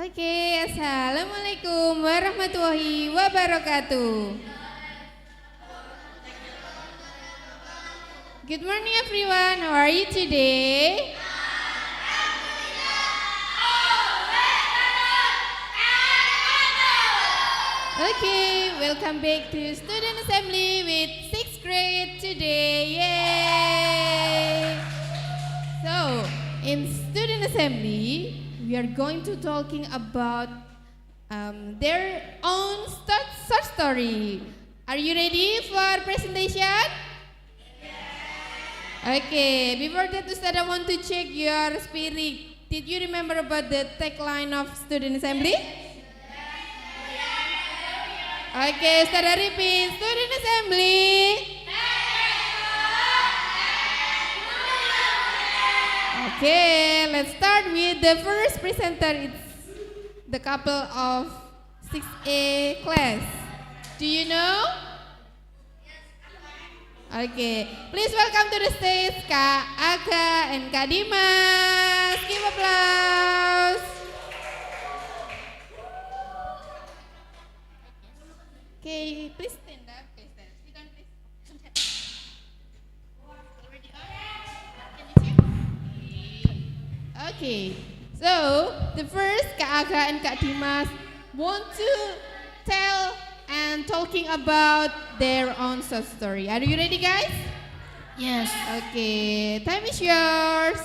Oke, Assalamualaikum warahmatullahi wabarakatuh. Good morning everyone, how are you today? Okay, welcome back to Student Assembly with 6th grade today, yay! So, in Student Assembly, we are going to talking about their own short story. Are you ready for presentation? Okay, before that, Ustad, I want to check your spirit. Did you remember about the tagline of Student Assembly? Okay, Ustad, repeat. Student Assembly. Okay, let's start with the first presenter. It's the couple of 6A class. Do you know? Okay, please welcome to the stage Kak Aga and Kak Dimas. Give applause. Okay, please stand up. Please stand. Sit down, please. Already on? Can you see? Okay, so the first Kak Aga and Kak Dimas want to tell and talking about their own short story. Are you ready, guys? Yes. Okay, time is yours.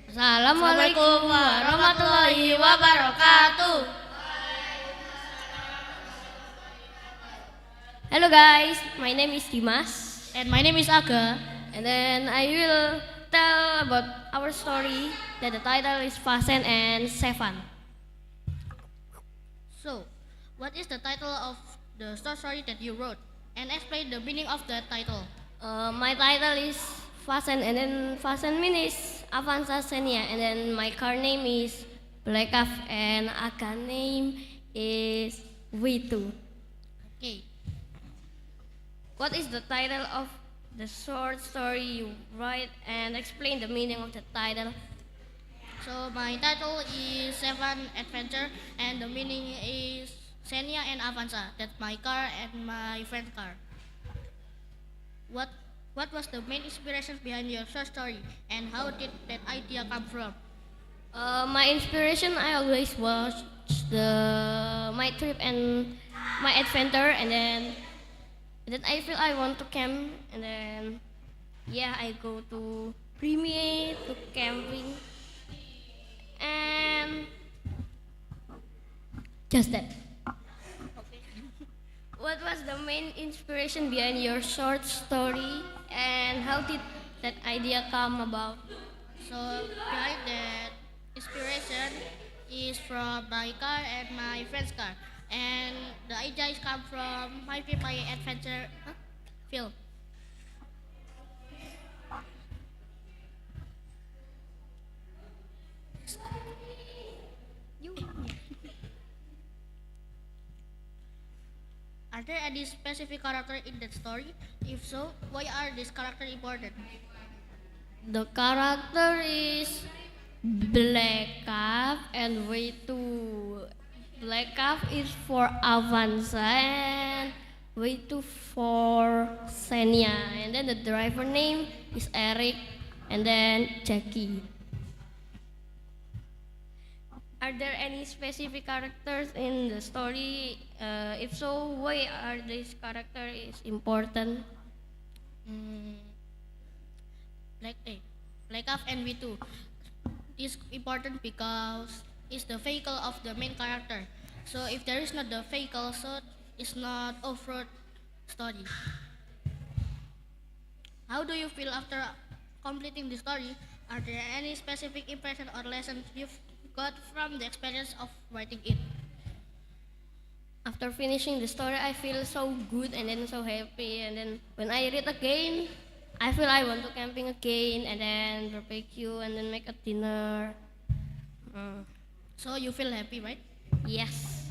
Assalamualaikum warahmatullahi wabarakatuh. Hello guys, my name is Dimas and my name is Aga, and then I will tell about our story that the title is Fasen and Sevan. So, what is the title of the short story that you wrote? And explain the meaning of the title. My title is Fasen, and then Fasen means Avanza Senia, and then my car name is Black Calf, and Aga name is V2. Okay. What is the title of the short story you write, and explain the meaning of the title? So my title is Seven Adventure, and the meaning is Xenia and Avanza. That's my car and my friend's car. What was the main inspiration behind your short story, and how did that idea come from? My inspiration, I always watch my trip and my adventure, and then I feel I want to camp, and then I go to premiere to camping, and just that. Okay. What was the main inspiration behind your short story, and how did that idea come about? So behind that inspiration is from my car and my friend's car, and the idea is come from my film, my adventure film. You. Are there any specific character in that story? If so, why are these characters important? The character is Black Calf and V2. Black Calf is for Avanza and V2 for Xenia. And then the driver name is Eric, and then Jackie. Are there any specific characters in the story? If so, why are these characters important? Black Calf and V2 is important because it's the vehicle of the main character. So if there is not the vehicle, so it's not off-road story. How do you feel after completing the story? Are there any specific impression or lessons you've got from the experience of writing it? After finishing the story, I feel so good and then so happy, and then when I read again, I feel I want to camping again, and then barbecue, and then make a dinner. So you feel happy, right? Yes.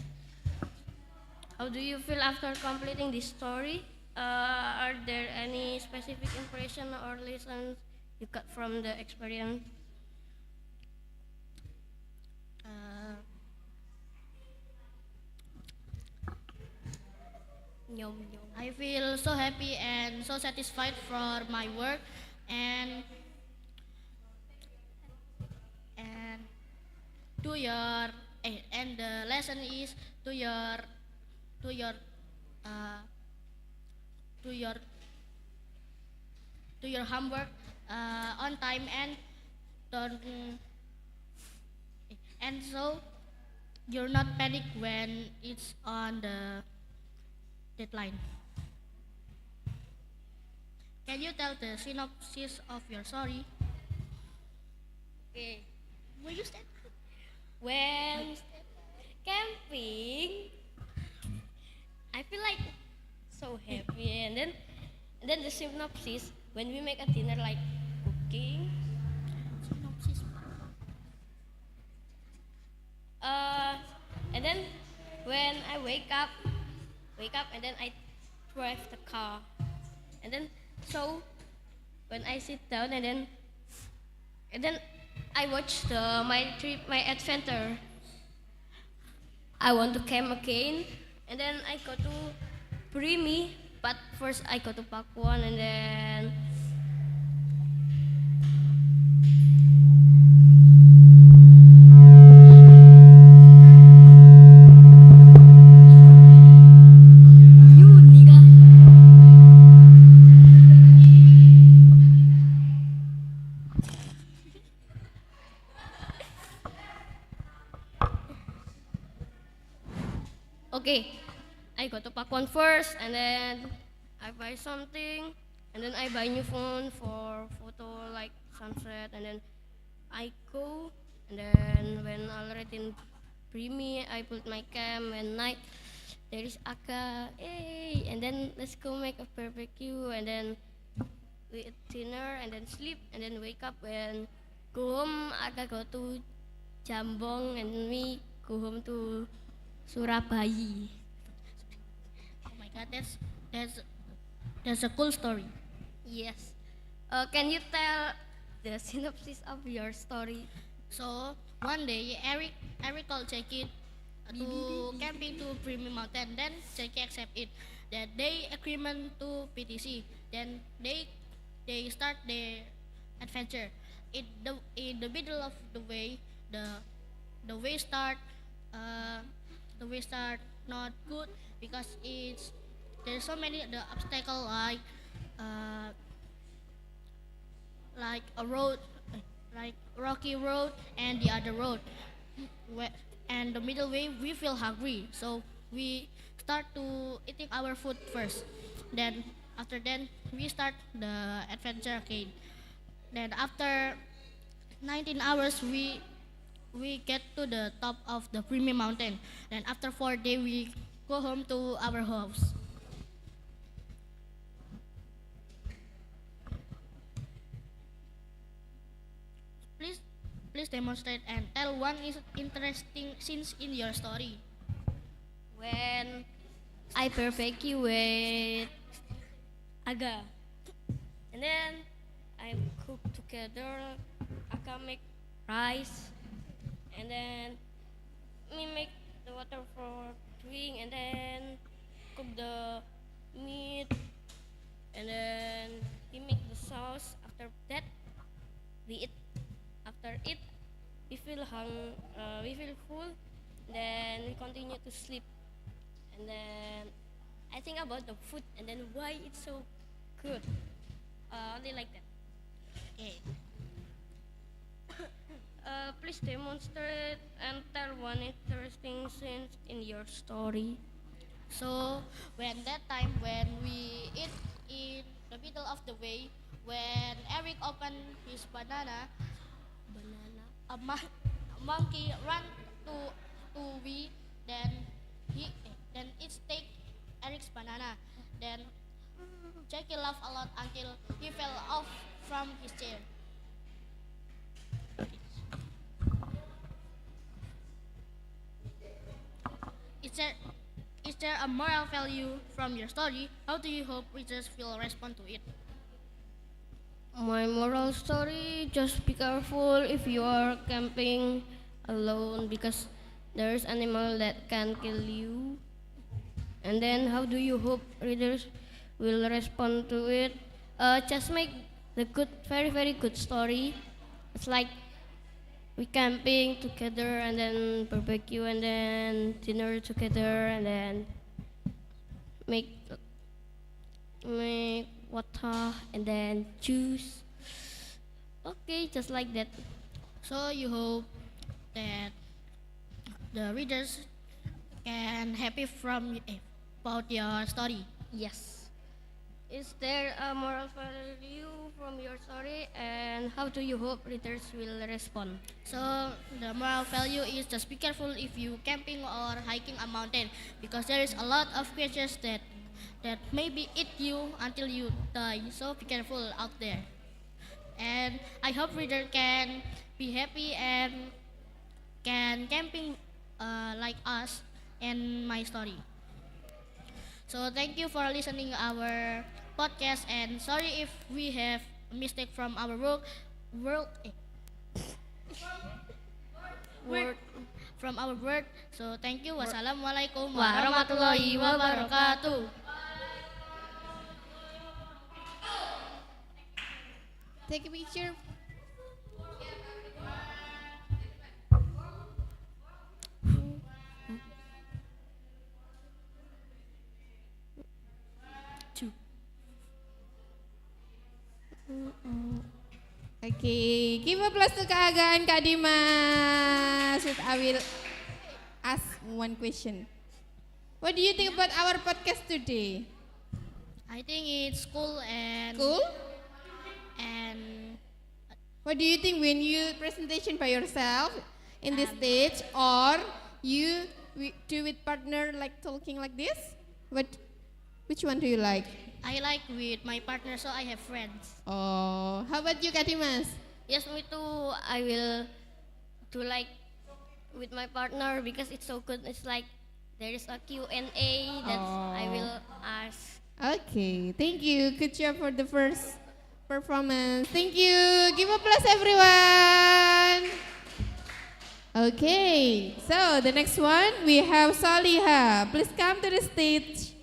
How do you feel after completing this story? Are there any specific impression or lessons you got from the experience? Nyom nyom. I feel so happy and so satisfied for my work, and and to your and the lesson is to your to your uh, to your to your homework on time, and don't and so you're not panic when it's on the deadline. Can you tell the synopsis of your story? Okay. Will you stand? When camping, I feel like so happy, and then the synopsis when we make a dinner like cooking. Synopsis. Uh, and then when I wake up, and then I drive the car, and then so when I sit down, and then I watch my trip, my adventure. I want to camp again, and then I go to Primi, but first I go to Pakuan, and then you nigga. Okay, I go to Pakuan first, and then I buy something, and then I buy new phone for photo like sunset, and then I go, and then when already in Primi, I put my cam and night. There is Aka, hey, and then let's go make a barbecue, and then we eat dinner, and then sleep, and then wake up and go home. Aka go to Jambong, and me go home to Surabaya. Oh my God, that's a cool story. Yes. Can you tell the synopsis of your story? So one day Eric called Jackie to camping to Primi Mountain. Then Jackie accept it. That they agreement to PTC. Then they start their adventure. In the middle of the way, the way start uh, the way start not good because there's so many the obstacle uh, like a road, like rocky road and the other road. And the middle way we feel hungry, so we start to eating our food first. Then after then we start the adventure again. Then after 19 hours we get to the top of the Primi Mountain. Then after 4 days we go home to our house. Please, please demonstrate and tell one is interesting scenes in your story. When I barbecue with Aga, and then I cook together. Aga make rice, and then me make the water for drink, and then cook the meat, and then he make the sauce. After that, we eat. After it, we feel full. Then we continue to sleep, and then I think about the food, and then why it's so good. Only like that. Okay. Please demonstrate and tell one interesting scene in your story. So when that time when we eat in the middle of the way, when Eric opened his banana, Banana. a monkey ran to we, then then it take Eric's banana. Then Jackie laughed a lot until he fell off from his chair. Is there is there a moral value from your story? How do you hope readers will respond to it? My moral story: just be careful if you are camping alone because there's animal that can kill you. And then how do you hope readers will respond to it? Just make the good, very very good story. It's like we camping together and then barbecue and then dinner together and then make water and then juice. Okay, just like that. So you hope that the readers can happy from about your story. Yes. Is there a moral value from your story, and how do you hope readers will respond? So the moral value is just be careful if you camping or hiking a mountain because there is a lot of creatures that maybe eat you until you die. So be careful out there. And I hope reader can be happy and can camping like us and my story. So thank you for listening our podcast and sorry if we have mistake from our word from our word. So thank you. Wassalamualaikum warahmatullahi wabarakatuh. Take a picture. Okay, give applause to Kak Aga and Kak Dimas. I will ask one question. What do you think about our podcast today? I think it's cool and Cool? and What do you think when you presentation by yourself in the stage or you do with partner like talking like this? Which one do you like? I like with my partner so I have friends. Oh, how about you, Kak Dimas? Yes, me too. I will do like with my partner because it's so good. It's like there is a Q&A that I will ask. Okay, thank you. Good job for the first performance. Thank you. Give applause, everyone. Okay, so the next one we have Soliha. Please come to the stage.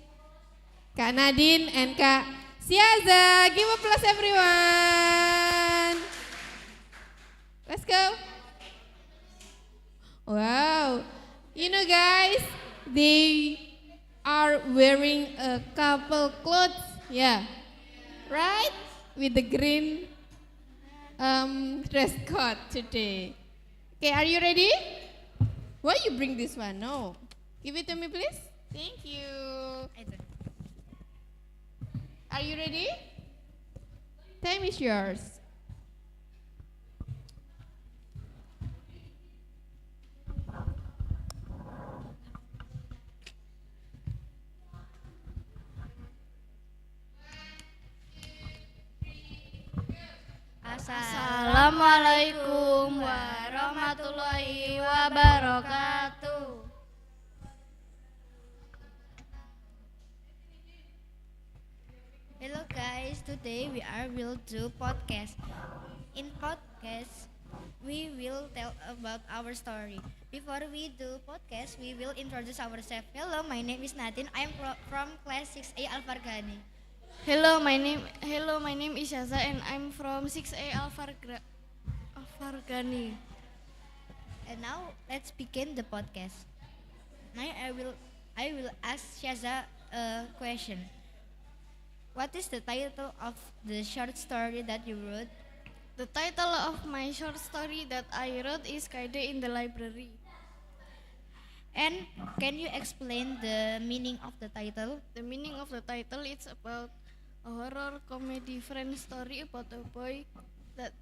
Kak Nadine and Kak Siaza. Give applause, everyone. Let's go. Wow. You know, guys, they are wearing a couple clothes. Yeah. Right? With the green dress code today. Okay, are you ready? Why you bring this one? No. Give it to me, please. Thank you. Are you ready? Time is yours. Assalamualaikum warahmatullahi wabarakatuh. Hello guys, today will do podcast. In podcast, we will tell about our story. Before we do podcast, we will introduce ourselves. Hello, my name is Nadine. I am from class 6A Al-Fargani. Hello, my name is Shaza and I'm from 6A Al-Fargani. And now let's begin the podcast. Now I will ask Shaza a question. What is the title of the short story that you wrote? The title of my short story that I wrote is Kaide in the Library. And can you explain the meaning of the title? The meaning of the title is about a horror comedy friend story about a boy that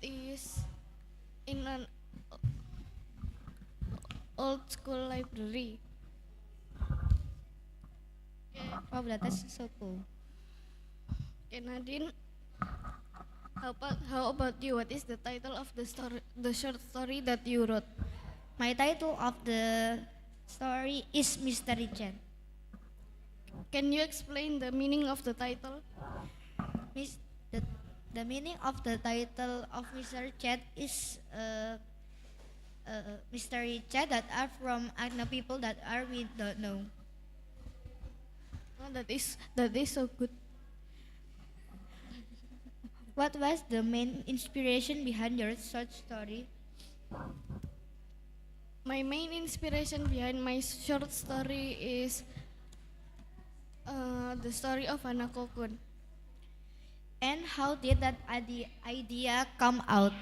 is in an old school library. Oh, that's so cool. Okay, Nadine, how about you? What is the title of the short story that you wrote? My title of the story is Mystery Chat. Can you explain the meaning of the title? The meaning of the title of Mystery Chat is mystery chat that are from unknown people that are we don't know. Oh, that is so good. What was the main inspiration behind your short story? My main inspiration behind my short story is the story of Hanako Kun. And how did that idea come out?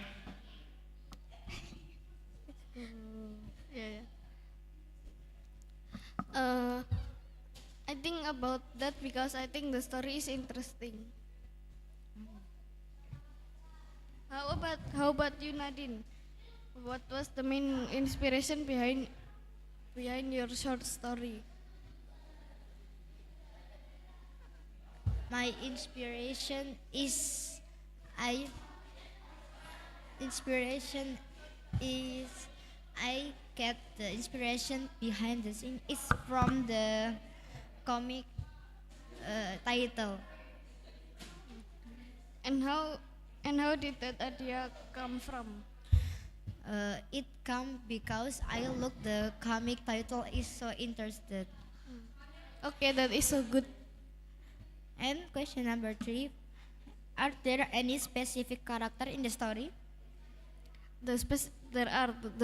Yeah. I think about that because I think the story is interesting. How about you, Nadine? What was the main inspiration behind your short story? My inspiration is I inspiration is I get the inspiration behind the scene is from the comic title. And how did that idea come from? It come because I look the comic title is so interested. Okay, that is so good. And question number 3, are there any specific character in the story? The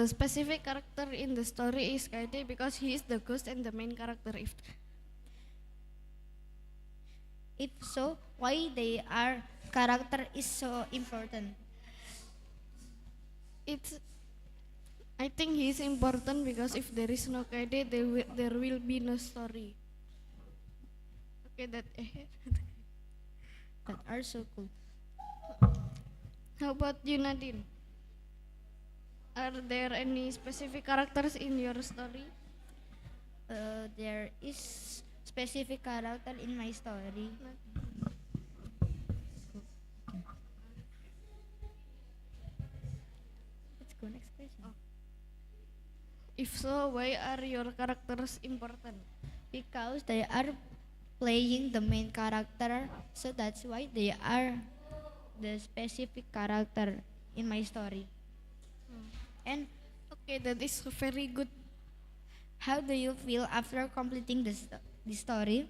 specific character in the story is Kaede because he is the ghost and the main character. If so, why they are character is so important? I think he is important because if there is no Kaede, there will be no story. Okay, That are so cool. How about you, Nadine? Are there any specific characters in your story? There is specific character in my story. Let's go next question. If so, why are your characters important? Because they are playing the main character, so that's why they are the specific character in my story. And Okay, that is very good. how do you feel after completing the story?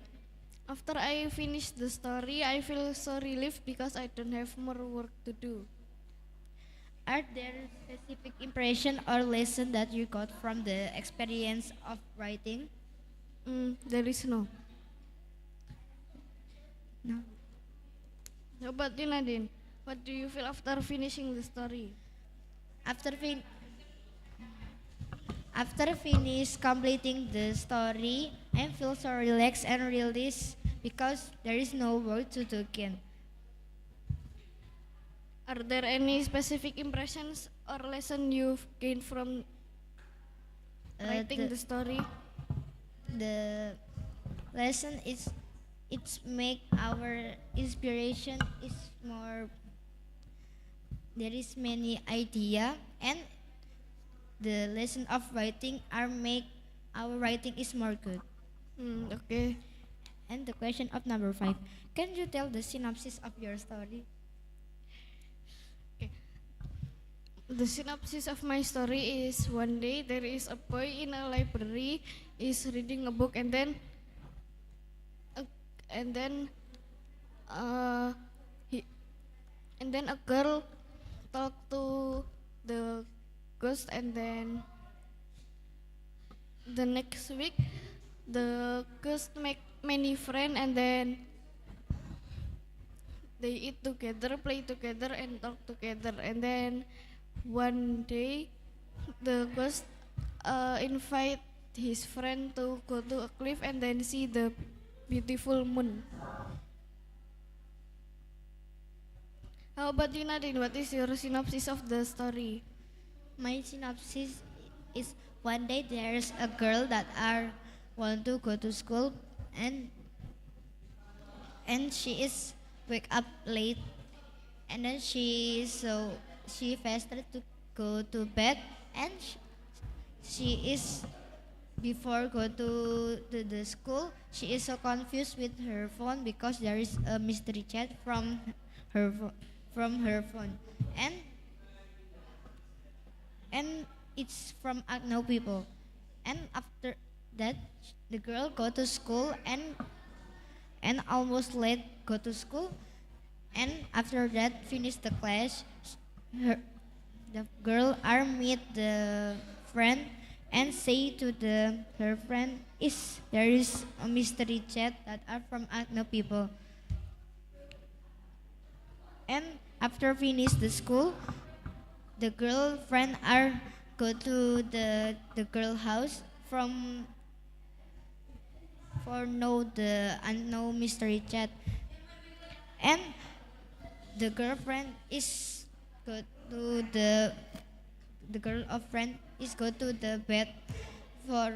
After I finish the story, I feel so relieved because I don't have more work to do. Are there specific impression or lesson that you got from the experience of writing? There is no. No. How about you, Nadine? What do you feel after finishing the story? After finish completing the story, I feel so relaxed and released because there is no work to do again. Are there any specific impressions or lesson you've gained from writing the story? The lesson is it's make our inspiration is more. There is many idea, and the lesson of writing are make our writing is more good. Okay. And the question of number 5, can you tell the synopsis of your story? The synopsis of my story is one day there is a boy in a library is reading a book and then he and then a girl talk to the ghost and then the next week the ghost make many friends and then they eat together, play together and talk together and then one day the ghost invite his friend to go to a cliff and then see the beautiful moon. How about you, Nadine? What is your synopsis of the story? My synopsis is one day there's a girl that are want to go to school and she is wake up late and then she faster to go to bed and she is before go to the school she is so confused with her phone because there is a mystery chat from her phone and it's from unknown people. And after that, the girl go to school and almost late go to school. And after that, finish the class. Her, the girl are meet the friend and say to her friend is there is a mystery chat that are from unknown people. And after finish the school, the girlfriend are go to the girl house from for know the unknown mystery chat. And the girlfriend is go to the girl of friend is go to the bed for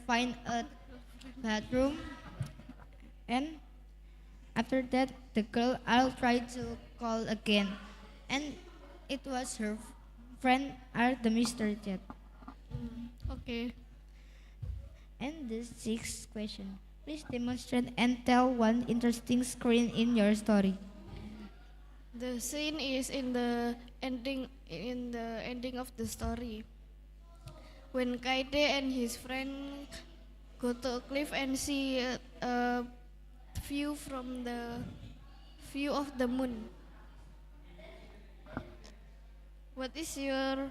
find a bathroom. And after that, the girl I'll try to call again, and it was her friend are the Mr. Jet. Okay. And the sixth question: please demonstrate and tell one interesting screen in your story. The scene is in the ending of the story. When Kaide and his friend go to a cliff and see a view from the view of the moon. What is your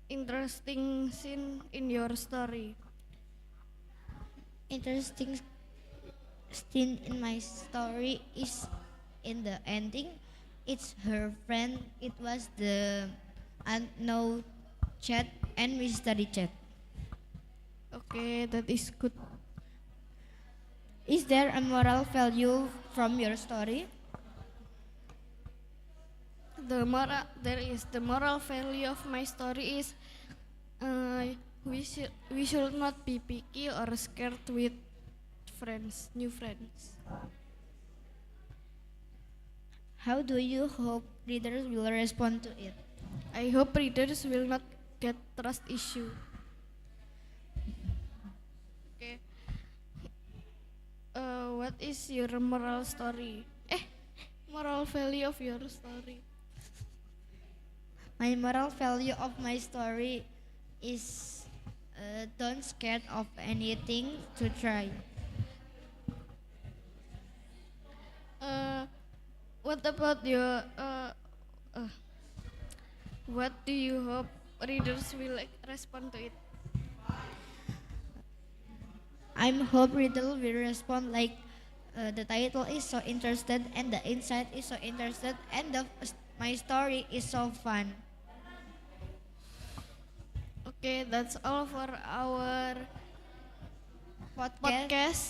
interesting scene in your story? Interesting scene in my story is in the ending. It's her friend. It was the unknown chat and mystery chat. Okay, that is good. Is there a moral value from your story? There is the moral value of my story is we should not be picky or scared with new friends. How do you hope readers will respond to it? I hope readers will not get trust issue. Okay. What is your moral story? Moral value of your story. My moral value of my story is don't scared of anything to try. What about your what do you hope readers will respond to it? I'm hope reader will respond like the title is so interested and the insight is so interested and my story is so fun. Okay, that's all for our Podcast. podcast.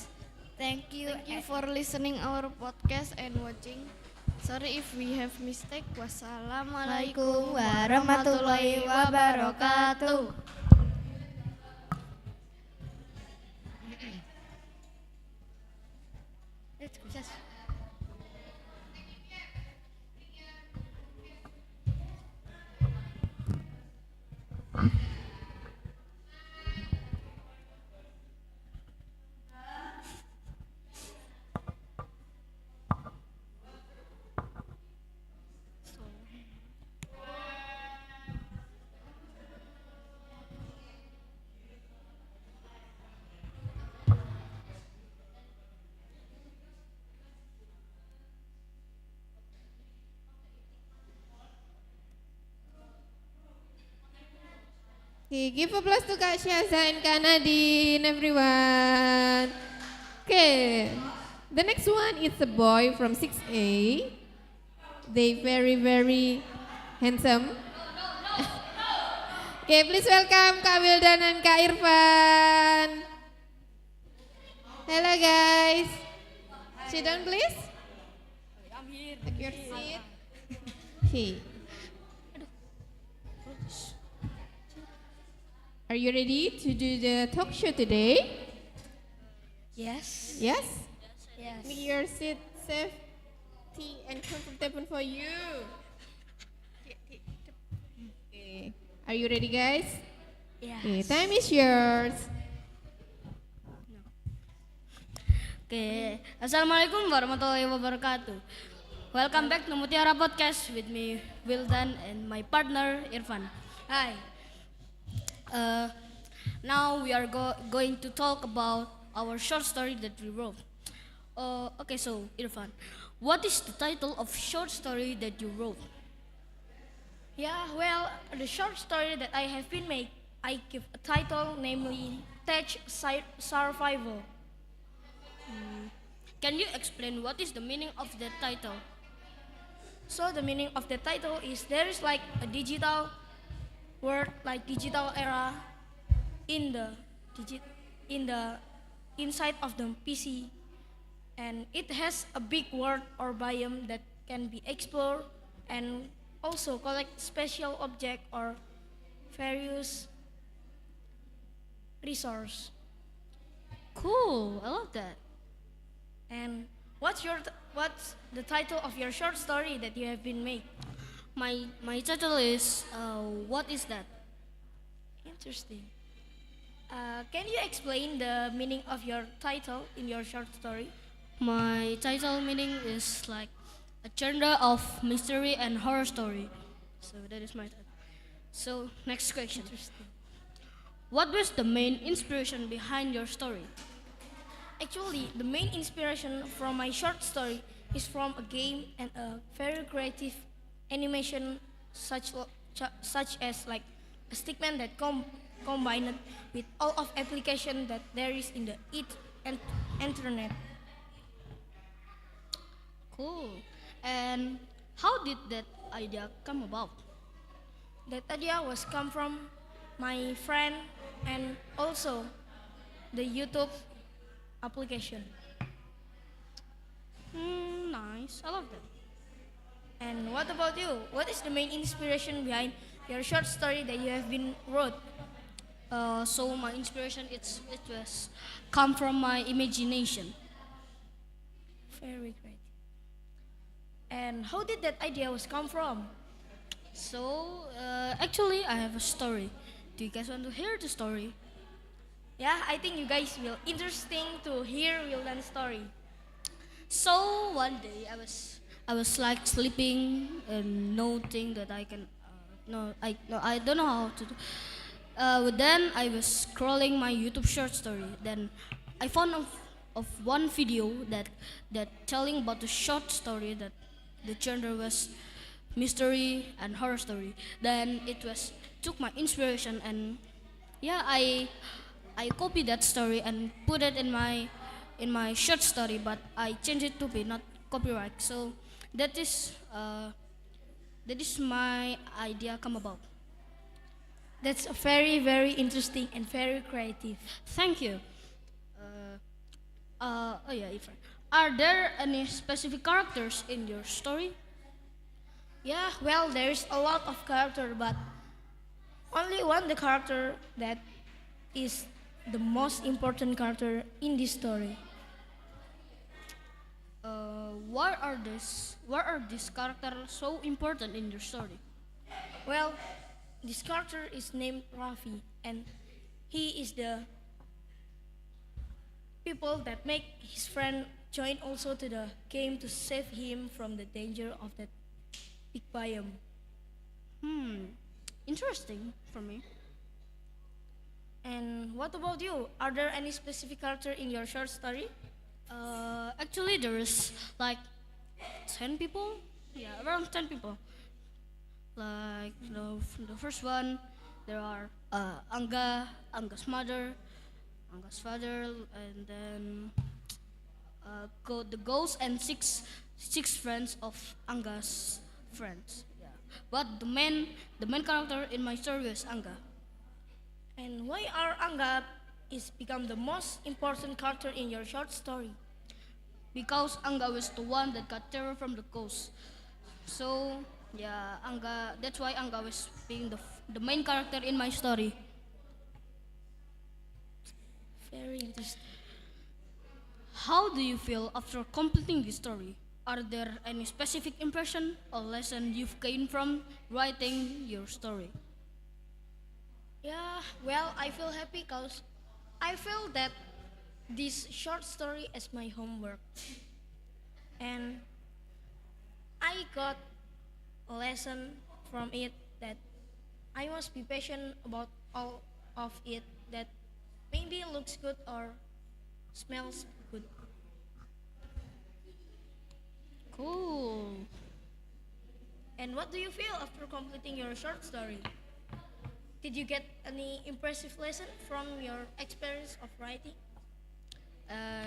Thank you. Thank you for listening our podcast and watching. Sorry if we have mistake. Wassalamualaikum warahmatullahi wabarakatuh. Okay, give applause to Kak Syaza and Kak Nadine, everyone. Okay, the next one is a boy from 6A. They very handsome. Okay, please welcome Kak Wildan and Kak Irfan. Hello guys. Sit down please. I'm here. Take your seat. Okay. Are you ready to do the talk show today? Yes. Yes? Yes. Make your seat safety and comfortable for you. Okay. Are you ready, guys? Yes. Okay, time is yours. Okay, Assalamualaikum warahmatullahi wabarakatuh. Welcome back to Mutiara Podcast with me, Wildan, and my partner, Irfan. Hi. Uh, Now we are going to talk about our short story that we wrote. Okay, so Irfan, what is the title of short story that you wrote? Yeah, well, the short story that I have been made, I give a title, namely Tech Survival. Can you explain what is the meaning of the title? So the meaning of the title is there is like a digital world, like digital era in the digi- in the inside of the PC, and it has a big world or biome that can be explored and also collect special object or various resource. Cool, I love that. And what's the title of your short story that you have been made? My title is what is that? Interesting. Can you explain the meaning of your title in your short story? My title meaning is like a genre of mystery and horror story. So that is my title. So next question. Interesting. What was the main inspiration behind your story? Actually, the main inspiration from my short story is from a game and a very creative animation such as like a stickman that combined with all of application that there is in the internet. Cool. And how did that idea come about? That idea was come from my friend and also the YouTube application. Nice. I love that. And what about you? What is the main inspiration behind your short story that you have been wrote? So my inspiration it was come from my imagination. Very great. And how did that idea was come from? So actually I have a story. Do you guys want to hear the story? Yeah, I think you guys will interesting to hear Wildan's story. So one day I was like sleeping and noting that I can no I don't know how to do. But then I was scrolling my YouTube short story. Then I found of one video that telling about the short story that the genre was mystery and horror story. Then it was took my inspiration and yeah I copied that story and put it in my short story, but I changed it to be not copyright. So that is my idea come about. That's very, very interesting and very creative. Thank you. Oh yeah, Ifran. Are there any specific characters in your story? Yeah, well, there's a lot of character, but only one the character that is the most important character in this story. Why are these characters so important in your story? Well, this character is named Rafi, and he is the people that make his friend join also to the game to save him from the danger of that big biome. Interesting for me. And what about you? Are there any specific character in your short story? Actually, there is like 10 people. Yeah, around 10 people. Like the first one, there are Anga's mother, Anga's father, and then the ghost and six friends of Anga's friends. Yeah. But the main character in my story is Anga. And why are Anga is become the most important character in your short story? Because Anga was the one that got terror from the ghost. So yeah, Anga. That's why Anga was being the main character in my story. Very interesting. How do you feel after completing the story? Are there any specific impression or lesson you've gained from writing your story? Yeah, well, I feel happy because I feel that this short story is my homework. And I got a lesson from it that I must be patient about all of it that maybe looks good or smells good. Cool. And what do you feel after completing your short story? Did you get any impressive lesson from your experience of writing?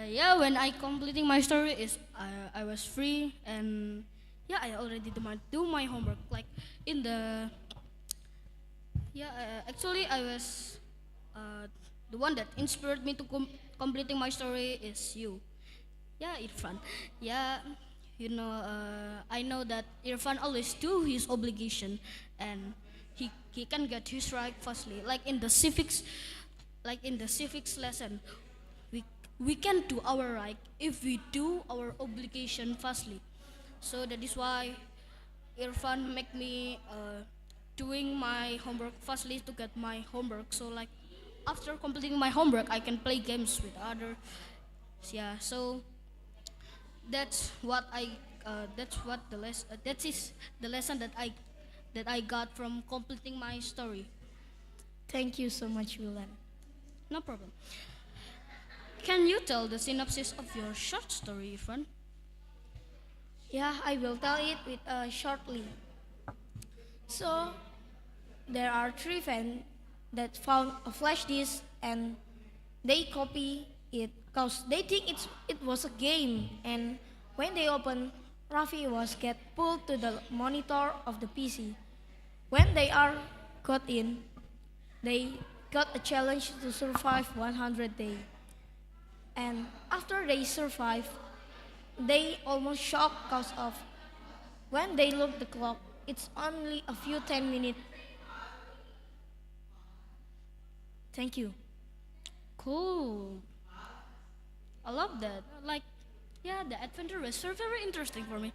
Yeah, when I completing my story is I was free, and yeah, I already do my homework like in the yeah actually I was the one that inspired me to completing my story is you. Yeah, Irfan. Yeah, I know that Irfan always do his obligation, and he can get his right fastly. Like in the civics lesson, we we can do our right if we do our obligation fastly. So that is why Irfan make me doing my homework fastly to get my homework. So like after completing my homework, I can play games with others. Yeah, so that's what I that's what the that is the lesson that I got from completing my story. Thank you so much, Wilan. No problem. Can you tell the synopsis of your short story, Irfan? Yeah, I will tell it with shortly. So, there are three fans that found a flash disk and they copy it because they think it was a game. And when they open, Rafi was get pulled to the monitor of the PC. When they are got in, they got a challenge to survive 100 days. And after they survive, they almost shocked because of when they look the clock, it's only a few 10 minutes. Thank you. Cool. I love that. Like, yeah, the adventure was so very interesting for me.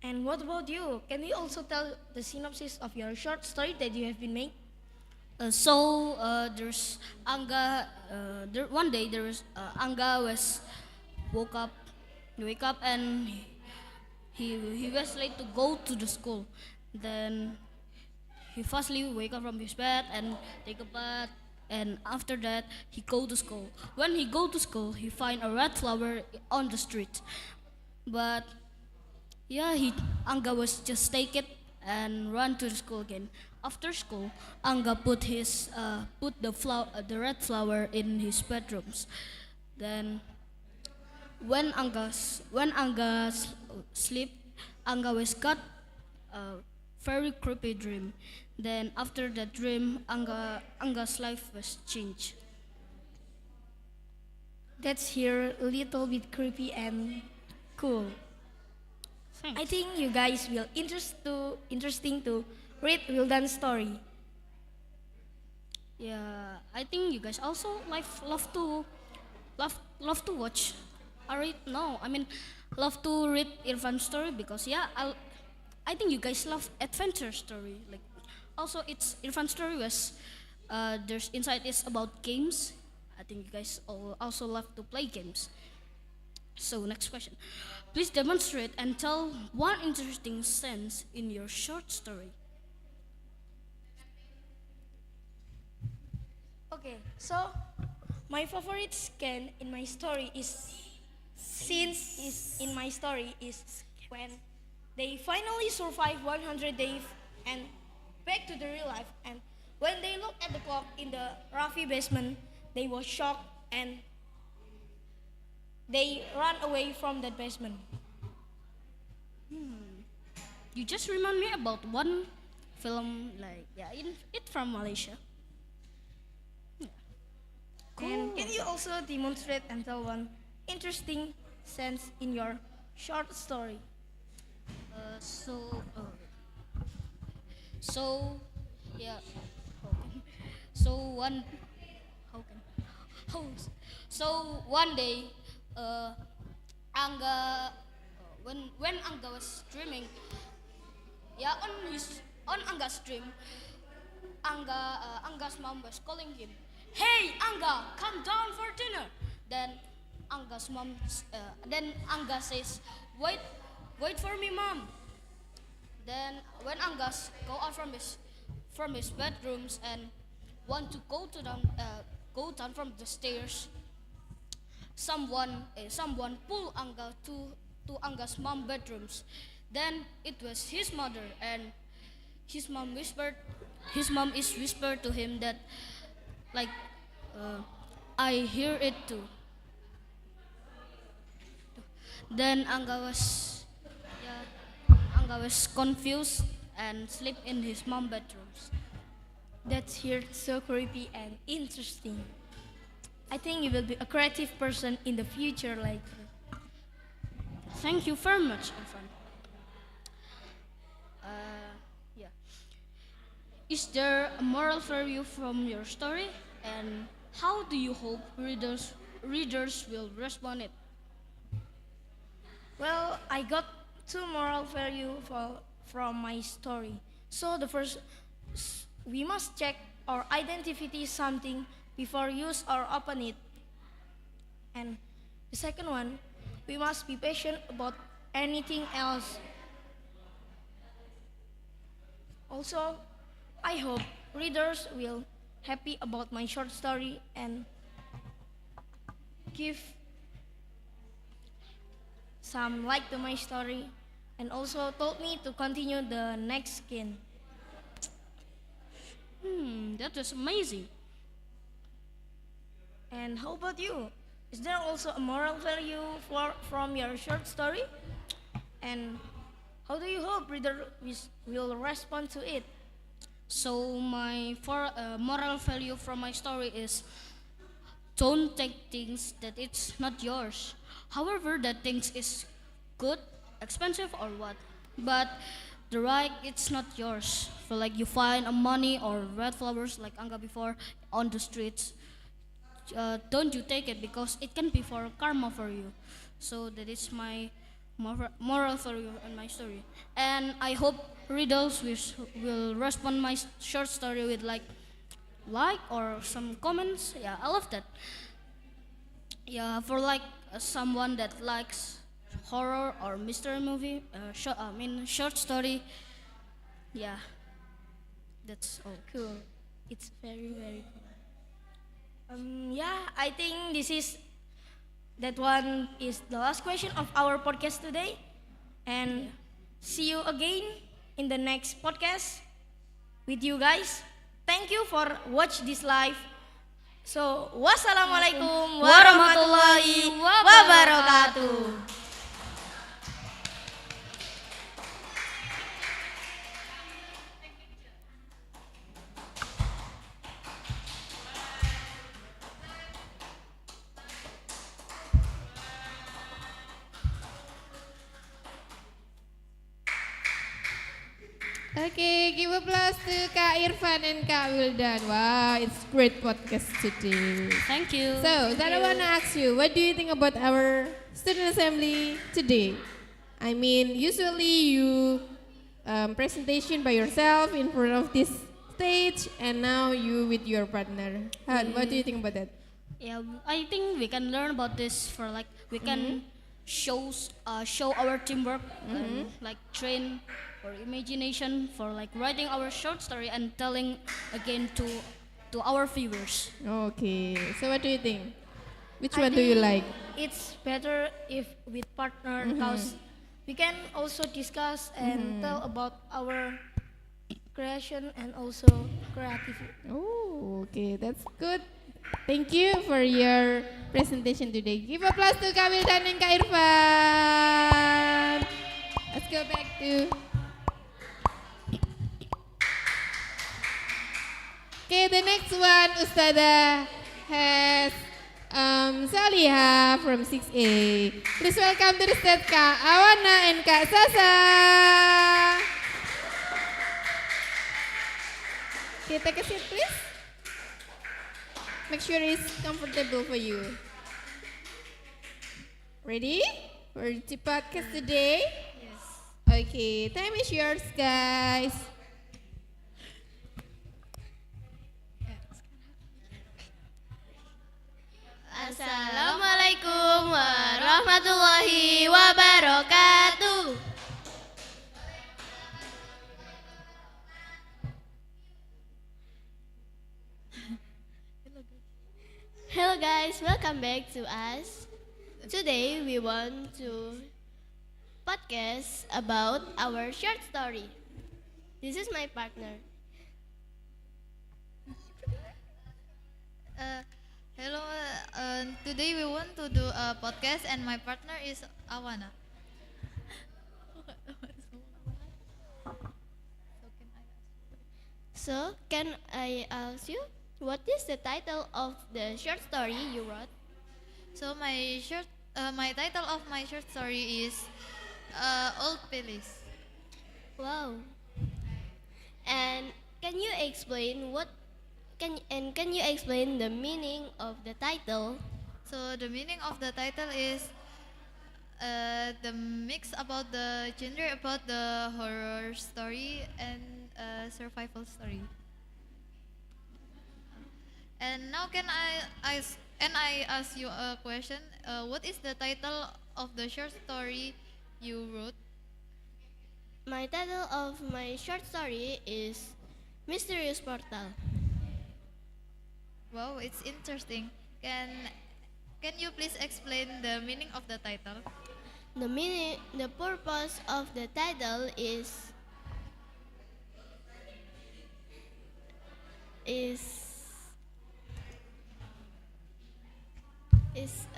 And what about you? Can you also tell the synopsis of your short story that you have been made? There's Anga. One day there was Anga was woke up, wake up, and he was late to go to the school. Then he fastly wake up from his bed and take a bath. And after that, he go to school. When he go to school, he find a red flower on the street. But yeah, Anga was just take it and run to the school again. After school, Anga put the red flower in his bedrooms. Then when Anga sleep, Anga was got a very creepy dream. Then after that dream, Anga's life was changed. That's here a little bit creepy and cool. Thanks. I think you guys will interesting to read Wildan's story. Yeah, I think you guys also love to watch. Love to read Irfan's story because yeah, I think you guys love adventure story. Like also, it's Irfan's story was there's inside is about games. I think you guys also love to play games. So next question, please demonstrate and tell one interesting sense in your short story. Okay, so my favorite scan in my story is when they finally survive 100 days and back to the real life. And when they look at the clock in the Rafi basement, they were shocked and they ran away from that basement. You just remind me about one film, like yeah, it from Malaysia. And can you also demonstrate and tell one interesting sense in your short story? Uh, so, uh, so, yeah. Okay. So one, how can, how, so one day, Angga, when Angga was dreaming, yeah, on Angga's dream, Angga's mom was calling him, "Hey, Angga, come down for dinner." Then Angga says, "Wait for me, mom." Then when Anggas go out from his bedrooms and want to go down from the stairs, someone pull Angga to Angga's mom bedrooms. Then it was his mother, and his mom is whispered to him that like I hear it too. Then Angga was confused and sleep in his mom bedrooms. That's here so creepy and interesting. I think you will be a creative person in the future, like. Thank you very much, Irfan. Yeah. Is there a moral value from your story, and how do you hope readers will respond it? Well, I got two moral value from my story. So the first, we must check or identify something before use or open it. And the second one, we must be patient about anything else. Also, I hope readers will happy about my short story and give some like to my story and also told me to continue the next skin. That was amazing. And how about you? Is there also a moral value from your short story? And how do you hope reader will respond to it? So my moral value from my story is don't take things that it's not yours. However, that things is good, expensive or what, but the right it's not yours. So like you find a money or red flowers like Angga before on the streets, don't you take it because it can be for karma for you. So that is my moral value in my story, and I hope readers will respond my short story with like or some comments. Yeah, I love that. Yeah, for like someone that likes horror or mystery movie, short story. Yeah, that's all. Cool. It's very, very cool. Yeah, I think that one is the last question of our podcast today. And see you again in the next podcast with you guys. Thank you for watch this live. So, wassalamualaikum warahmatullahi wabarakatuh. Okay, give applause to Kak Irfan and Kak Wildan. Wow, it's great podcast today. Thank you. So, then I want to ask you, what do you think about our student assembly today? I mean, usually you presentation by yourself in front of this stage, and now you with your partner. What do you think about that? Yeah, I think we can learn about this for like we can show our teamwork and like train our imagination for like writing our short story and telling again to our viewers. Okay, so what do you think? Which I one do you think like? It's better if with partner because we can also discuss and tell about our creation and also creativity. Oh, okay, that's good. Thank you for your presentation today. Give applause to Kak Wildan and Kak Irfan. Let's go back to. Okay, the next one, Ustada has Saliha from 6A. Please welcome to the stage Kak Awana and Kak Sasa. Okay, take a seat, please. Make sure it's comfortable for you. Ready for the podcast today? Yes. Okay, time is yours, guys. Assalamualaikum warahmatullahi wabarakatuh. Hello guys, welcome back to us. Today we want to podcast about our short story. This is my partner. Hello, today we want to do a podcast and my partner is Awana. So, can I ask you, what is the title of the short story you wrote? So my title of my short story is Old Police. Wow. And can you explain can you explain the meaning of the title? So the meaning of the title is the mix about the genre about the horror story and survival story. And now I ask you a question? What is the title of the short story you wrote? My title of my short story is Mysterious Portal. Wow, it's interesting. Can you please explain the meaning of the title? The purpose of the title is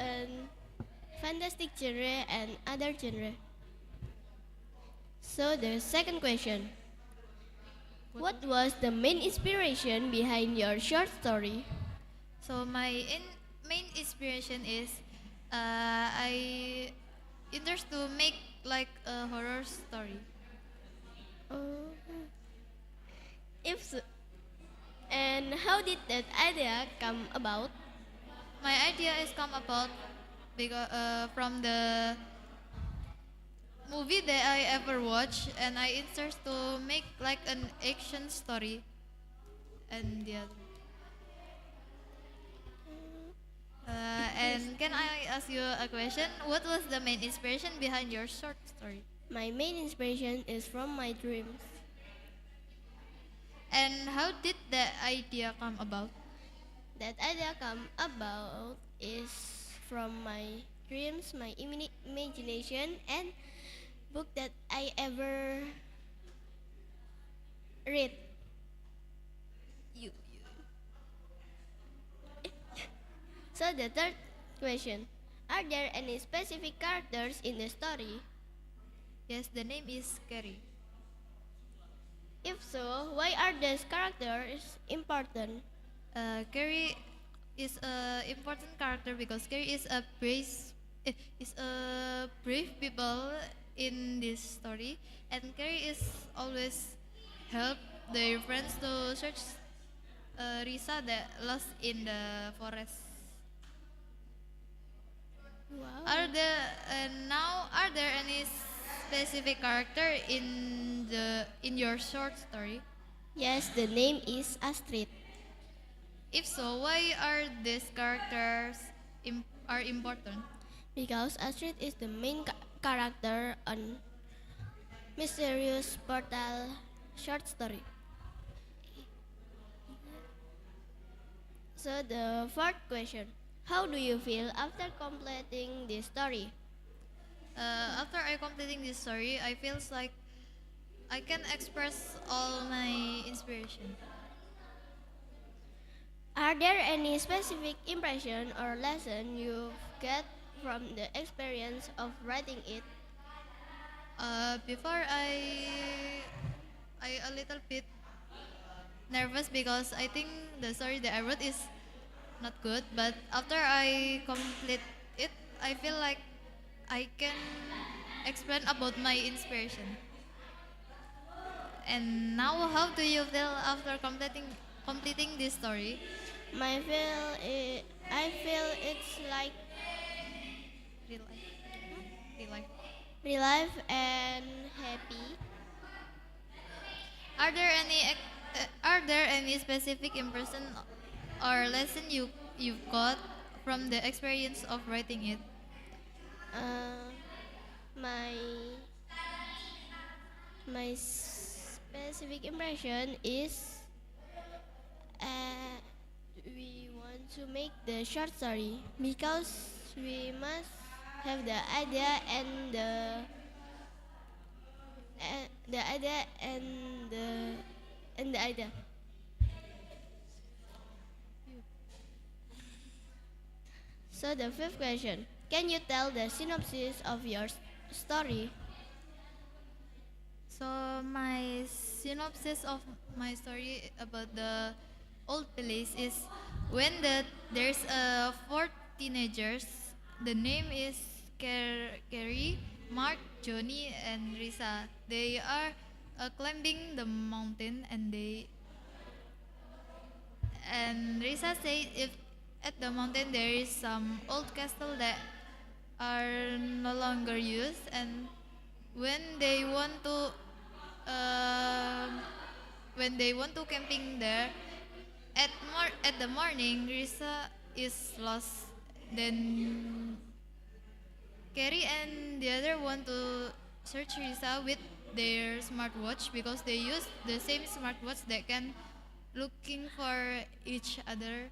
an fantastic genre and other genre. So the second question. What was the main inspiration behind your short story? So main inspiration is I interest to make like a horror story. Uh, if so, and how did that idea come about? My idea is come about because from the movie that I ever watched, and I interest to make like an action story, and yeah. And can I ask you a question? What was the main inspiration behind your short story? My main inspiration is from my dreams. And how did that idea come about? That idea come about is from my dreams, my imagination, and book that I ever read. So the third question: are there any specific characters in the story? Yes, the name is Carrie. If so, why are these characters important? Carrie is a important character because Carrie is a brave people in this story, and Carrie is always help their friends to search Risa that lost in the forest. Wow. Are there any specific character in your short story? Yes, the name is Astrid. If so, why are these characters are important? Because Astrid is the main character on Mysterious Portal short story. So the fourth question. How do you feel after completing this story? After I completing this story, I feels like I can express all my inspiration. Are there any specific impression or lesson you get from the experience of writing it? Before I a little bit nervous because I think the story that I wrote is not good. But after I complete it, I feel like I can explain about my inspiration. And now, how do you feel after completing this story? I feel it's like Real life. Real life. relief and happy. Are there any specific impression or lesson you got from the experience of writing it? Uh, my my specific impression is we want to make the short story because we must have the idea and the idea and the idea. So the fifth question: can you tell the synopsis of your story? So my synopsis of my story about the old place is there's four teenagers. The name is Carrie, Mark, Johnny, and Risa. They are climbing the mountain, and Risa said if at the mountain there is some old castle that are no longer used, and when they want to um, camping there at the morning, Risa is lost. Then Carrie and the other want to search Risa with their smartwatch because they use the same smartwatch that can looking for each other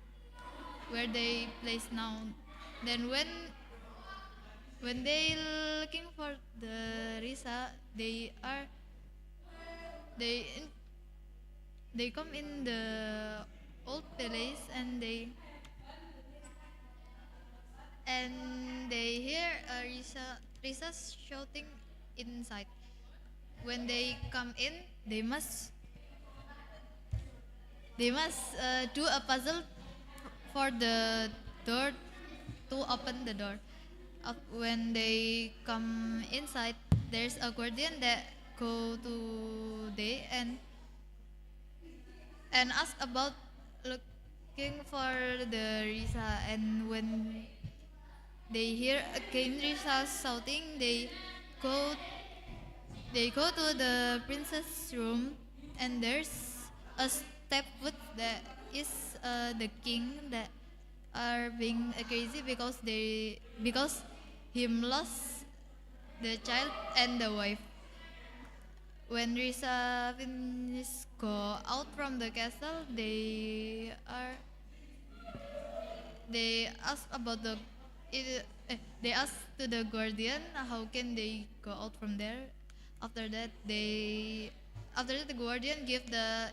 where they place now. Then when they looking for the Risa, they they come in the old place, and they hear Risa shouting inside. When they come in, they must do a puzzle for the door to open the door. When they come inside, there's a guardian that go to they and ask about looking for the Risa. And when they hear again Risa shouting, they go to the princess room, and there's a stepfoot that is the king that are being crazy because him lost the child and the wife. When Risa finish go out from the castle, they ask about they ask to the guardian how can they go out from there. After that, the guardian give uh,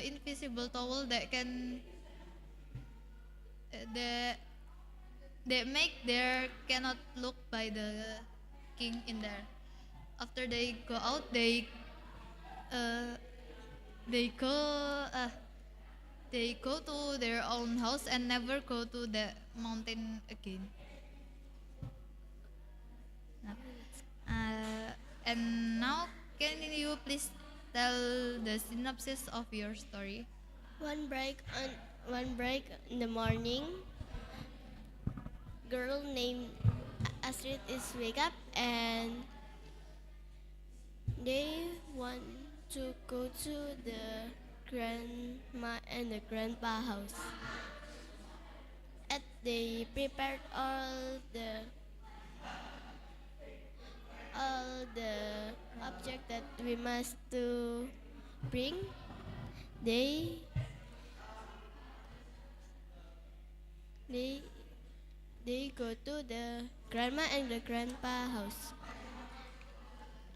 invisible towel that can that make their cannot look by the king in there. After they go out, uh, they go uh, they go to their own house and never go to the mountain again. And now, can you please tell the synopsis of your story? One break in the morning, girl named Astrid is wake up and they want to go to the grandma and the grandpa house. And they prepared all the object that we must to bring. They they they go to the grandma and the grandpa house.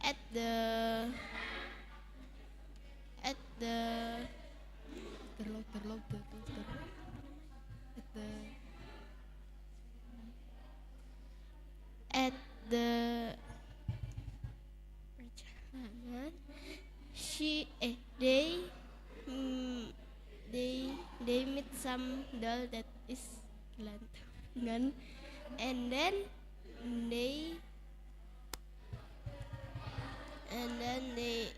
At the at the at the she they meet some doll that is gelantungan, and then they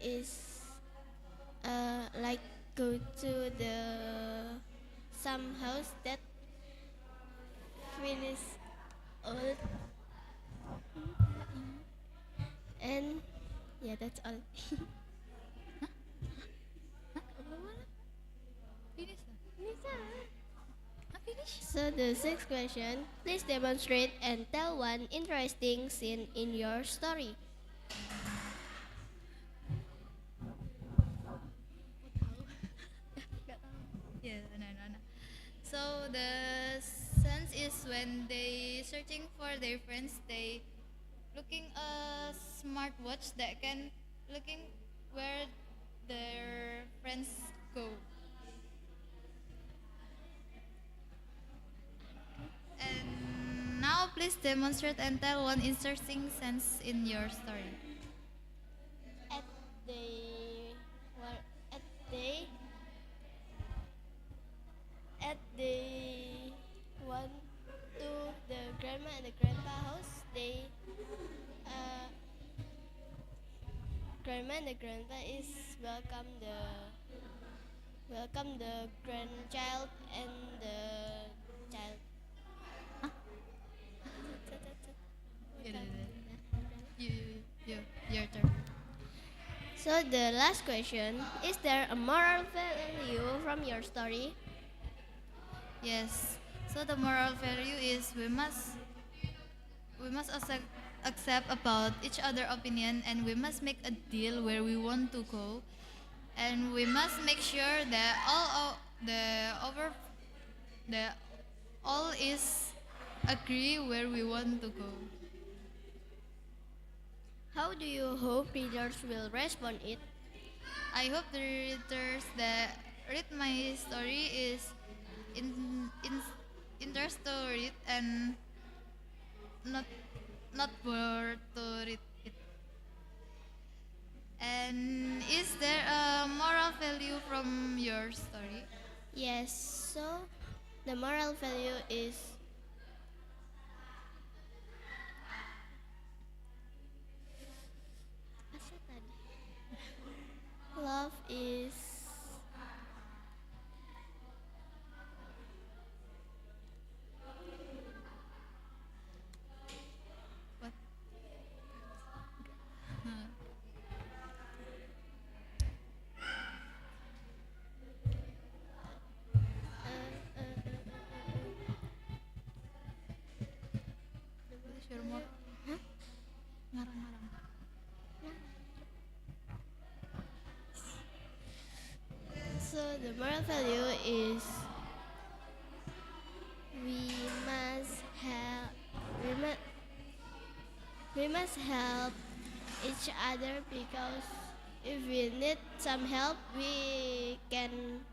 is like go to the some house that finish old, and yeah, that's all. So the sixth question, please demonstrate and tell one interesting scene in your story. the sense is when they searching for their friends, they looking a smartwatch that can looking where their friends go. And now please demonstrate and tell one interesting sense in your story. At the well, at the one to the grandma and the grandpa house, they grandma and the grandpa is welcome the grandchild and the child. Your turn. So the last question, is there a moral value from your story? Yes. So the moral value is we must accept about each other opinion, and we must make a deal where we want to go, and we must make sure that all is agree where we want to go. How do you hope readers will respond it? I hope the readers that read my story is interest to read and not bored to read it. And is there a moral value from your story? Yes, so the moral value is love is What? What is your moral? Ngarang-ngarang. so the moral value is we must help we must we must help each other, because if we need some help we can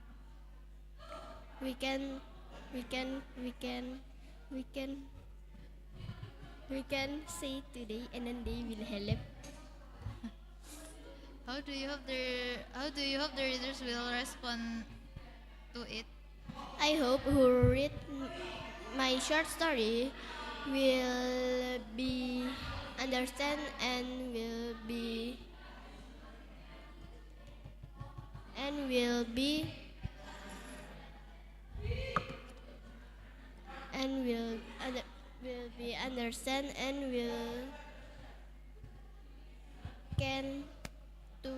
we can we can we can we can we can say today and then they will help. How do you hope the readers will respond to it? I hope who read my short story will be understand and will be understand and will can to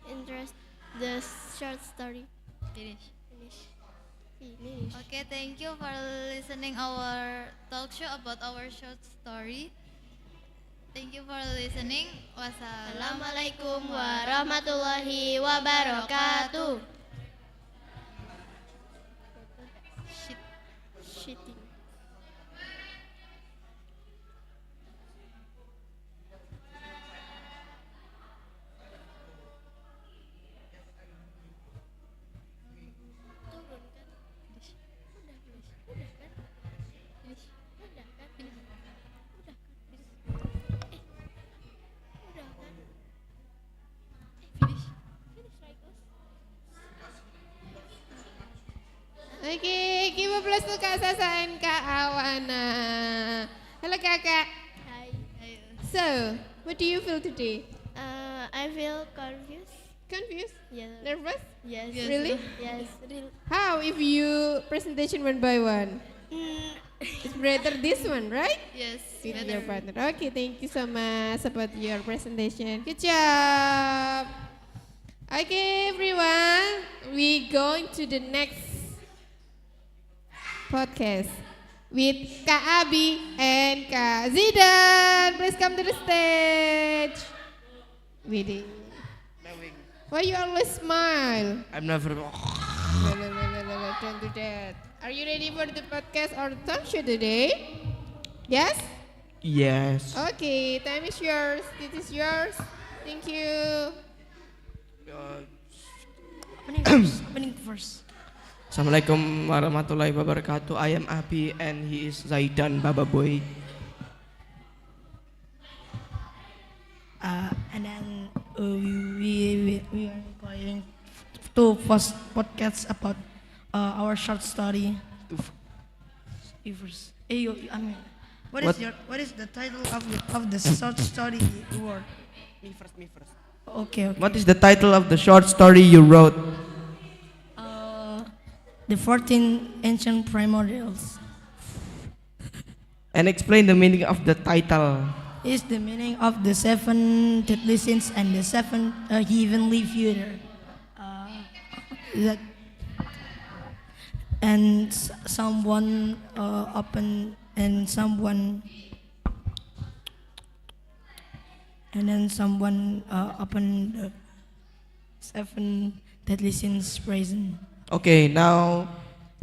interest the short story. Finish. Finish. Okay, thank you for listening our talk show about our short story. Thank you for listening. Assalamualaikum warahmatullahi wabarakatuh. Shitting. Okay, give applause to Kak Sasa and Kak Awana. Hello Kakak. Hi. So, what do you feel today? I feel confused. Confused? Yes. Nervous? Yes. Really? Yes. Real. How if you presentation one by one? It's better this one, right? Yes. With your partner. Okay, thank you so much about your presentation. Good job. Okay, everyone, we going to the next podcast with Kak Abi and Kak Zidan. Please come to the stage. Widih. Why you always smile? I'm never. Look. don't do that. Are you ready for the podcast or talk show today? Yes? Yes. Okay, time is yours. This is yours. Thank you. Opening first. Assalamualaikum warahmatullahi wabarakatuh. I am Abi and he is Zaidan Baba Boy. And then we are going to first podcast about our short story. You first. I mean, what is the title of the short story you wrote? Me first. Okay. What is the title of the short story you wrote? The 14 Ancient Primordials And explain the meaning of the title. is the meaning of the 7 deadly sins and the 7 heavenly future. That and someone open and someone open the 7 deadly sins prison. Okay, now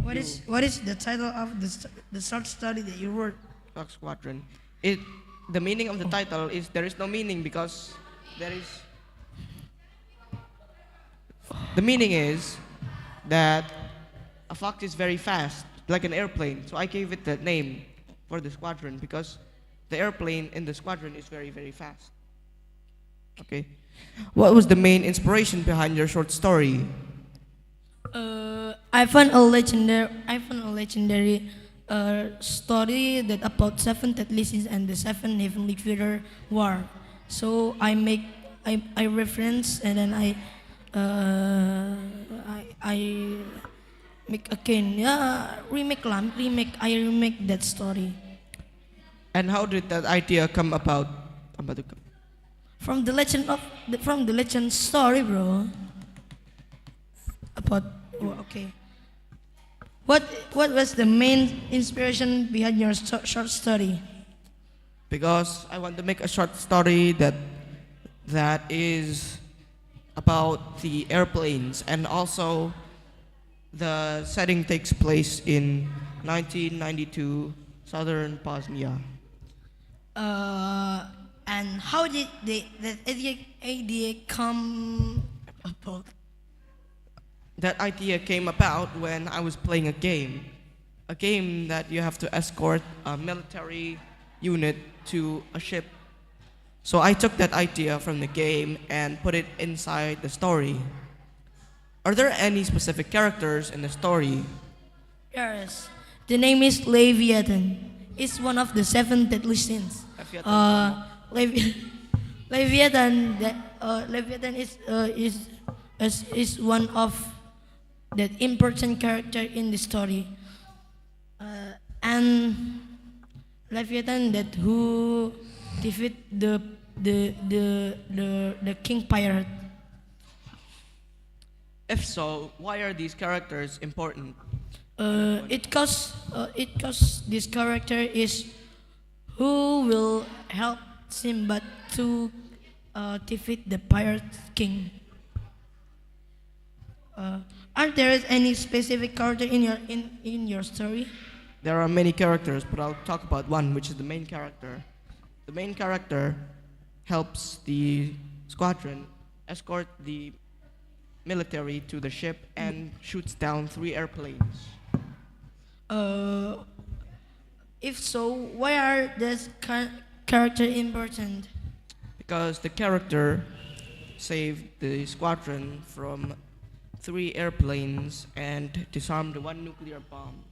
What is the title of the short story that you wrote? Rock Squadron. The meaning of the title is there is no meaning because there is. The meaning is that a fox is very fast, like an airplane. So I gave it the name for the squadron because the airplane in the squadron is very, very fast. Okay. What was the main inspiration behind your short story? I found a legendary story that about 7 deadly sins and the 7 heavenly future war. So I reference and then I make again. Yeah, remake. I remake that story And how did that idea come about? from the legend story, bro. About okay. What was the main inspiration behind your short story? Because I want to make a short story that is about the airplanes and also the setting takes place in 1992 southern Bosnia. And how did that idea come about? That idea came about when I was playing a game that you have to escort a military unit to a ship. So I took that idea from the game and put it inside the story. Are there any specific characters in the story? Yes. The name is Leviathan. It's one of the 7 deadly sins. Leviathan. Leviathan is one of that important character in the story. And Leviathan that who defeat the king pirate. If so, why are these characters important? It cause this character is who will help Simba to defeat the pirate king. Are there any specific character in your story? There are many characters, but I'll talk about one, which is the main character. The main character helps the squadron escort the military to the ship and shoots down 3 airplanes. If so, why are this character important? Because the character saved the squadron from 3 airplanes and disarmed 1 nuclear bomb.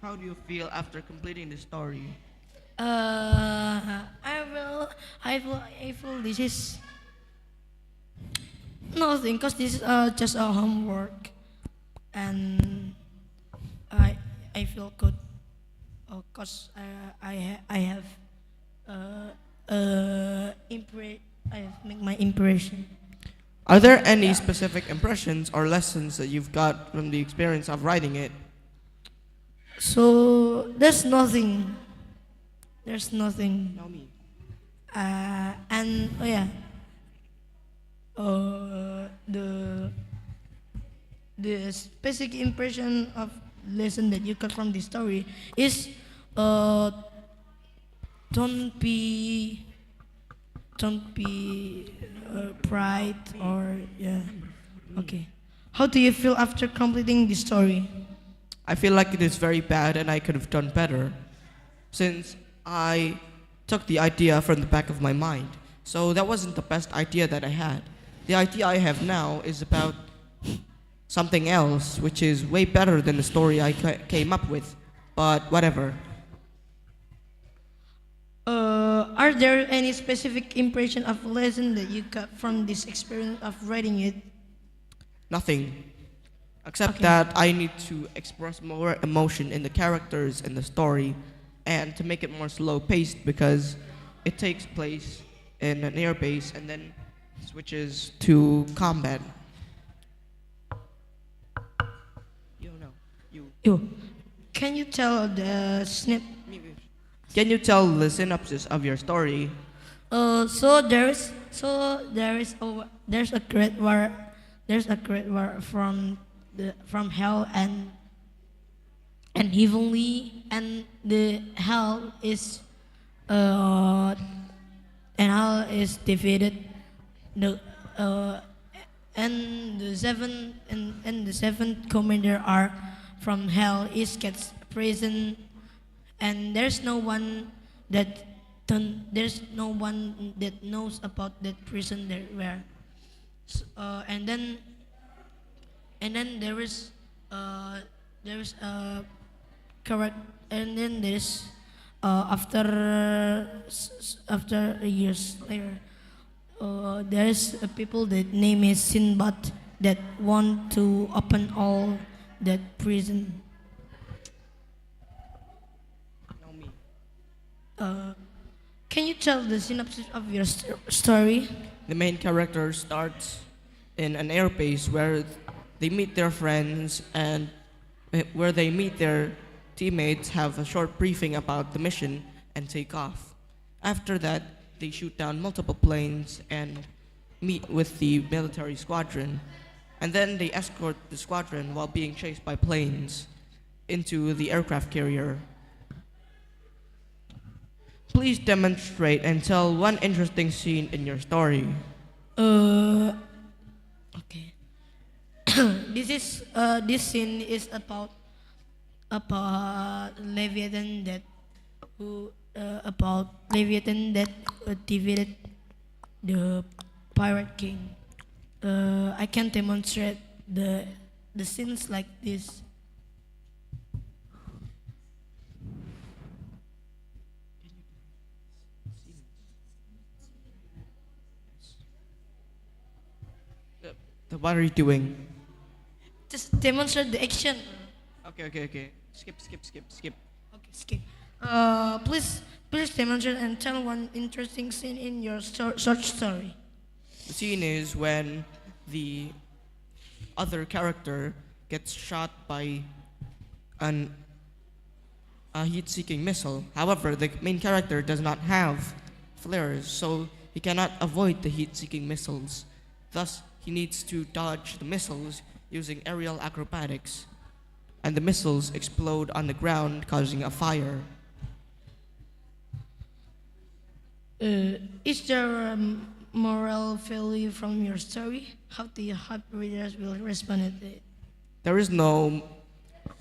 How do you feel after completing the story? I feel this is nothing, cause this is just a homework, and I feel good, cause I have make my impression. Are there any specific impressions or lessons that you've got from the experience of writing it? So there's nothing. There's nothing. Tell me. And oh yeah. The the specific impression of lesson that you got from the story is don't be pride or yeah. Okay. How do you feel after completing the story? I feel like it is very bad and I could have done better since I took the idea from the back of my mind. So that wasn't the best idea that I had. The idea I have now is about something else, which is way better than the story I came up with. But whatever. Are there any specific impression of lesson that you got from this experience of writing it? Nothing. Except Okay. that I need to express more emotion in the characters and the story and to make it more slow paced because it takes place in an air base and then switches to combat. You know, you. Can you tell the Can you tell the synopsis of your story? There's a great war from hell and heavenly, and the hell is defeated. The and the seven commander are from hell is gets prison, and there's no one that knows about that prison there where. And then there is a correct, and then there's after years later there's a people that name is Sinbad that want to open all that prison. Can you tell the synopsis of your story? The main character starts in an airbase where they meet their friends and where they meet their teammates, have a short briefing about the mission, and take off. After that, they shoot down multiple planes and meet with the military squadron. And then they escort the squadron while being chased by planes into the aircraft carrier. Please demonstrate and tell one interesting scene in your story. Okay. This scene is about Leviathan that defeated the Pirate King. I can demonstrate the scenes like this. What are you doing? Just demonstrate the action. Okay. Skip. Okay, skip. Please demonstrate and tell one interesting scene in your short story. The scene is when the other character gets shot by a heat-seeking missile. However, the main character does not have flares, so he cannot avoid the heat-seeking missiles. Thus, he needs to dodge the missiles using aerial acrobatics, and the missiles explode on the ground, causing a fire. Is there a moral value from your story? How do you hope readers will respond to it? There is no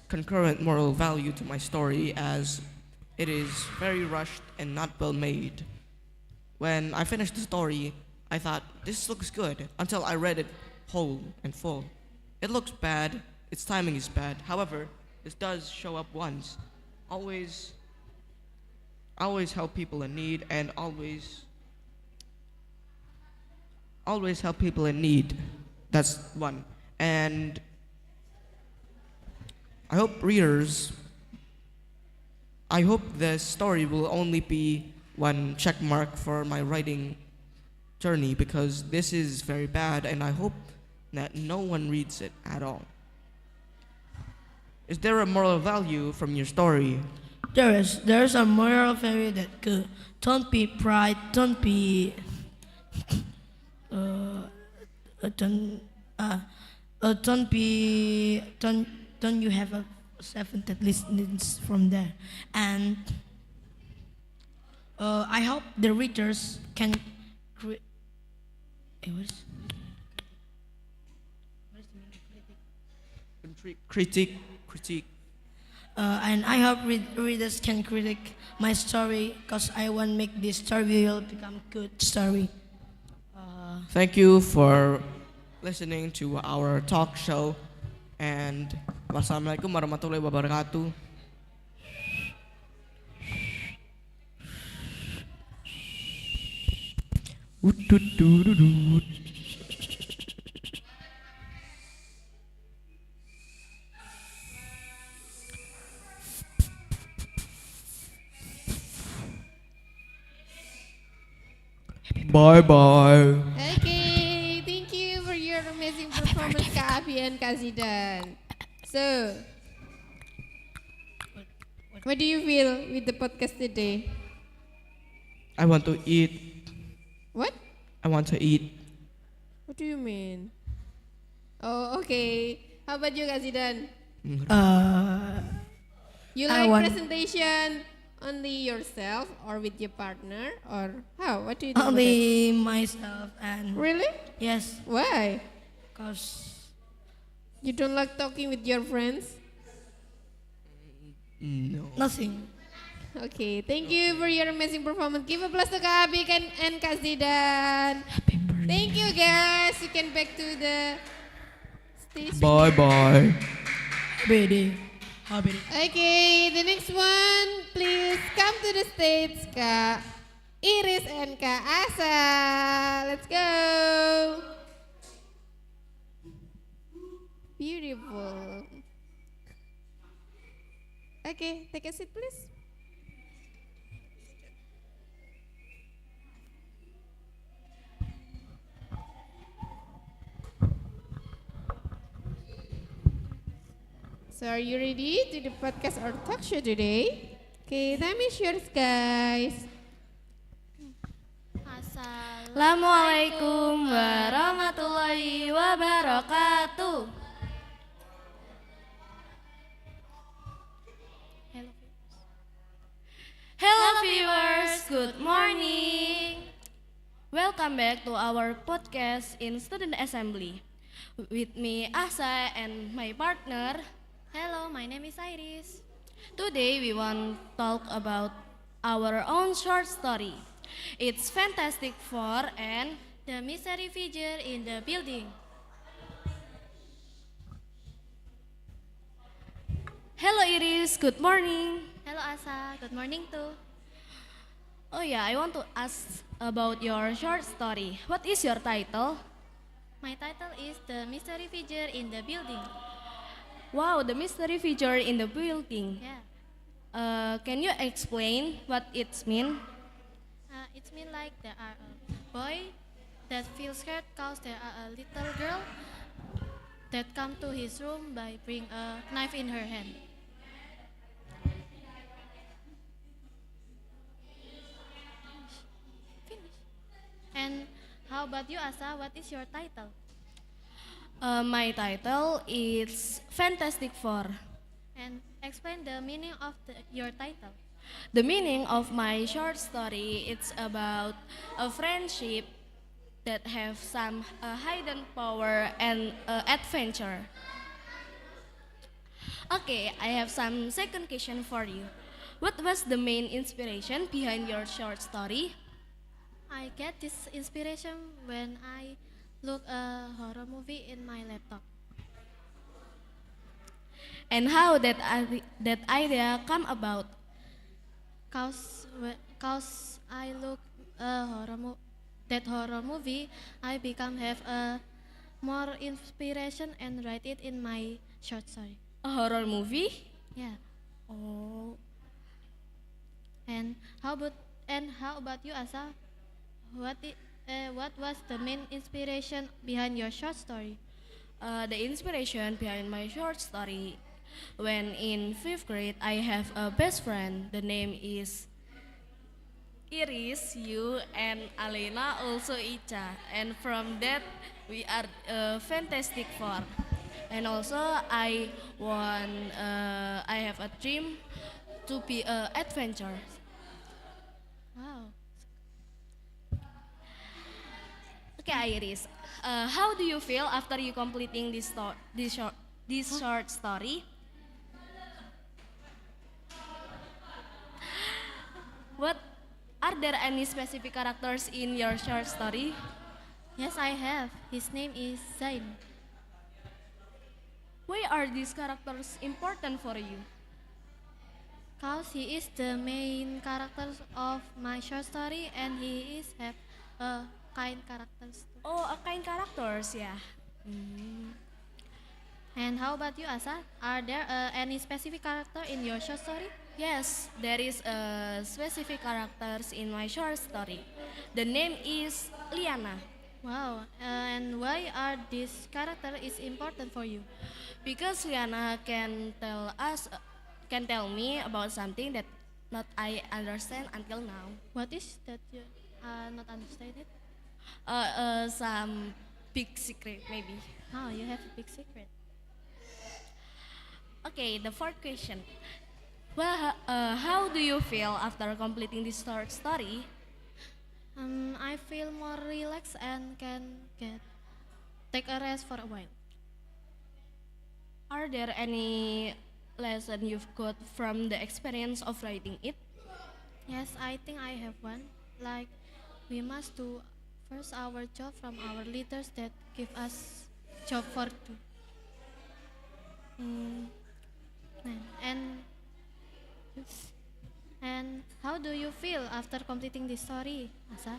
concurrent moral value to my story as it is very rushed and not well made. When I finished the story, I thought, this looks good, until I read it whole and full. It looks bad, its timing is bad. However, this does show up once. Always help people in need, and always help people in need. That's one. And I hope this story will only be one check mark for my writing journey, because this is very bad and I hope that no one reads it at all. Is there a moral value from your story? There's a moral value that don't be pride, don't be don't you have a seven that listens from there, and I hope the readers can what is- Critique. and I hope readers can critique my story, because I want make this story will become good story. Thank you for listening to our talk show, and wassalamualaikum warahmatullahi wabarakatuh. Bye bye. Okay, thank you for your amazing performance, Kak Afi and Kak Zidan. So, what do you feel with the podcast today? I want to eat. What? I want to eat. What do you mean? Oh, okay. How about you, Kak Zidan? You I like want- presentation only yourself or with your partner, or how? What do you do? about Only myself, it? and Really? yes, Why? because You don't like talking with your friends? No. nothing. Okay, thank you for your amazing performance. Give a applause to Kak Abik and Kak Zidan. Thank you guys. You can back to the stage. Bye bye. BD. Habis. Okay, the next one, please come to the stage, Kak Iris and Kak Asa. Let's go. Beautiful. Okay, take a seat, please. So are you ready to the podcast or talk show today? Okay, time is yours, guys. Assalamualaikum warahmatullahi wabarakatuh. Hello viewers, good morning. Welcome back to our podcast in Student Assembly. With me Asa and my partner. Hello, my name is Iris. Today we want to talk about our own short story. It's Fantastic Four and The mystery figure in the building. Hello Iris, good morning. Hello Asa, good morning too. Oh yeah, I want to ask about your short story. What is your title? My title is The mystery figure in the building. Wow, the mystery figure in the building. Yeah. Can you explain what it means? It's mean like there are a boy that feels scared cause there are a little girl that come to his room by bring a knife in her hand. Finish. And how about you, Asa? What is your title? My title is Fantastic Four. And explain the meaning of your title. The meaning of my short story it's about a friendship that have some hidden power and adventure. Okay, I have some second question for you. What was the main inspiration behind your short story? I get this inspiration when I look a horror movie in my laptop. And how that idea come about? Cause I look that horror movie, I become have a more inspiration and write it in my short story. A horror movie? Yeah. Oh, And how about you, Asa? What was the main inspiration behind your short story? the inspiration behind my short story. When in fifth grade, I have a best friend. The name is Iris, you, and Alena, also Icha. And from that, we are Fantastic Four. And also, I have a dream to be an adventure. Wow. Okay, Iris, how do you feel after you completing this short story? What are there any specific characters in your short story? Yes, I have. His name is Zain. Why are these characters important for you? Cause he is the main character of my short story and he is have a kind characters too. Oh, a kind characters, yeah. And how about you, Asa? Are there any specific character in your short story? Yes, there is a specific characters in my short story. The name is Liana. Wow. And why are this character is important for you? Because Liana can tell me about something that not I understand until now. What is that you not understand it? Some big secret maybe. Oh, you have a big secret. Okay, the fourth question. Well, how do you feel after completing this short story? I feel more relaxed and can take a rest for a while. Are there any lesson you've got from the experience of writing it? Yes, I think I have one. Like, we must do first our job from our leaders that give us job for do. And how do you feel after completing this story, Asa?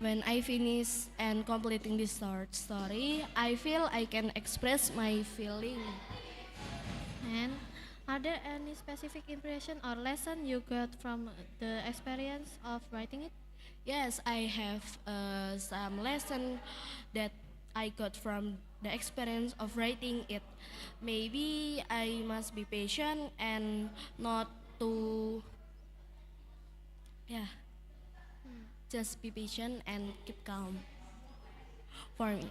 When I finish and completing this short story, I feel I can express my feeling. And are there any specific impression or lesson you got from the experience of writing it? Yes, I have some lesson that I got from the experience of writing it. Maybe I must be patient and not to, yeah, just be patient and keep calm for me.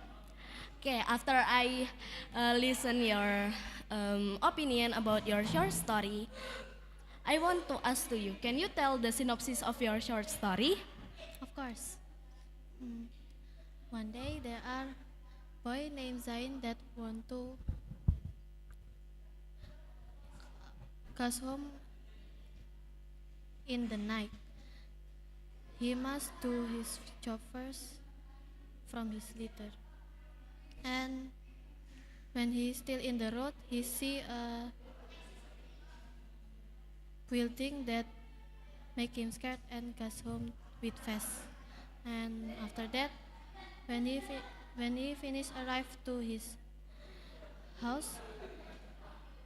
Okay, after I listen your opinion about your short story, I want to ask to you, can you tell the synopsis of your short story? Of course. One day there are boy named Zain that want to goes home in the night. He must do his job first from his litter. And when he is still in the road, he see a building that make him scared and goes home with fast. And after that, when he finished arrive to his house,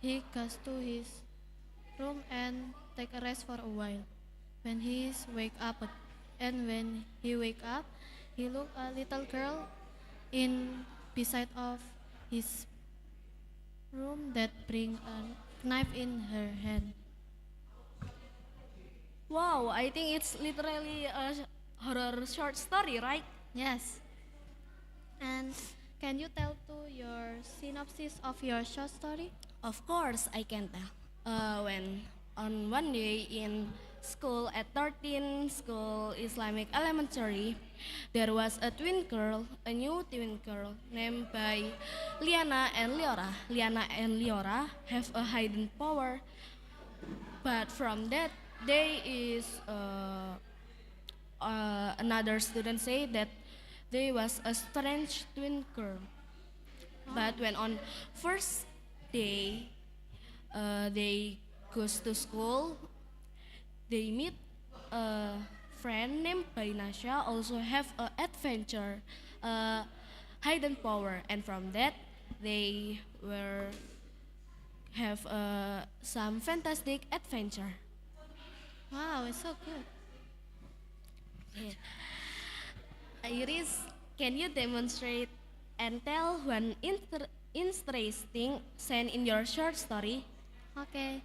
he goes to his room and take a rest for a while. When he is wake up, he look a little girl in beside of his room that bring a knife in her hand. Wow, I think it's literally a horror short story, right? Yes. And can you tell to your synopsis of your short story? Of course, I can tell. When on one day in school at 13 School Islamic Elementary, there was a new twin girl named by Liana and Liora. Liana and Liora have a hidden power, but from that day is another student say that they was a strange twin girl. But when on first day they goes to school, they meet a friend named Bainasha, also have a adventure, hidden power, and from that they were have some fantastic adventure. Wow, it's so good. Yeah. Iris, can you demonstrate and tell one interesting scene in your short story? Okay.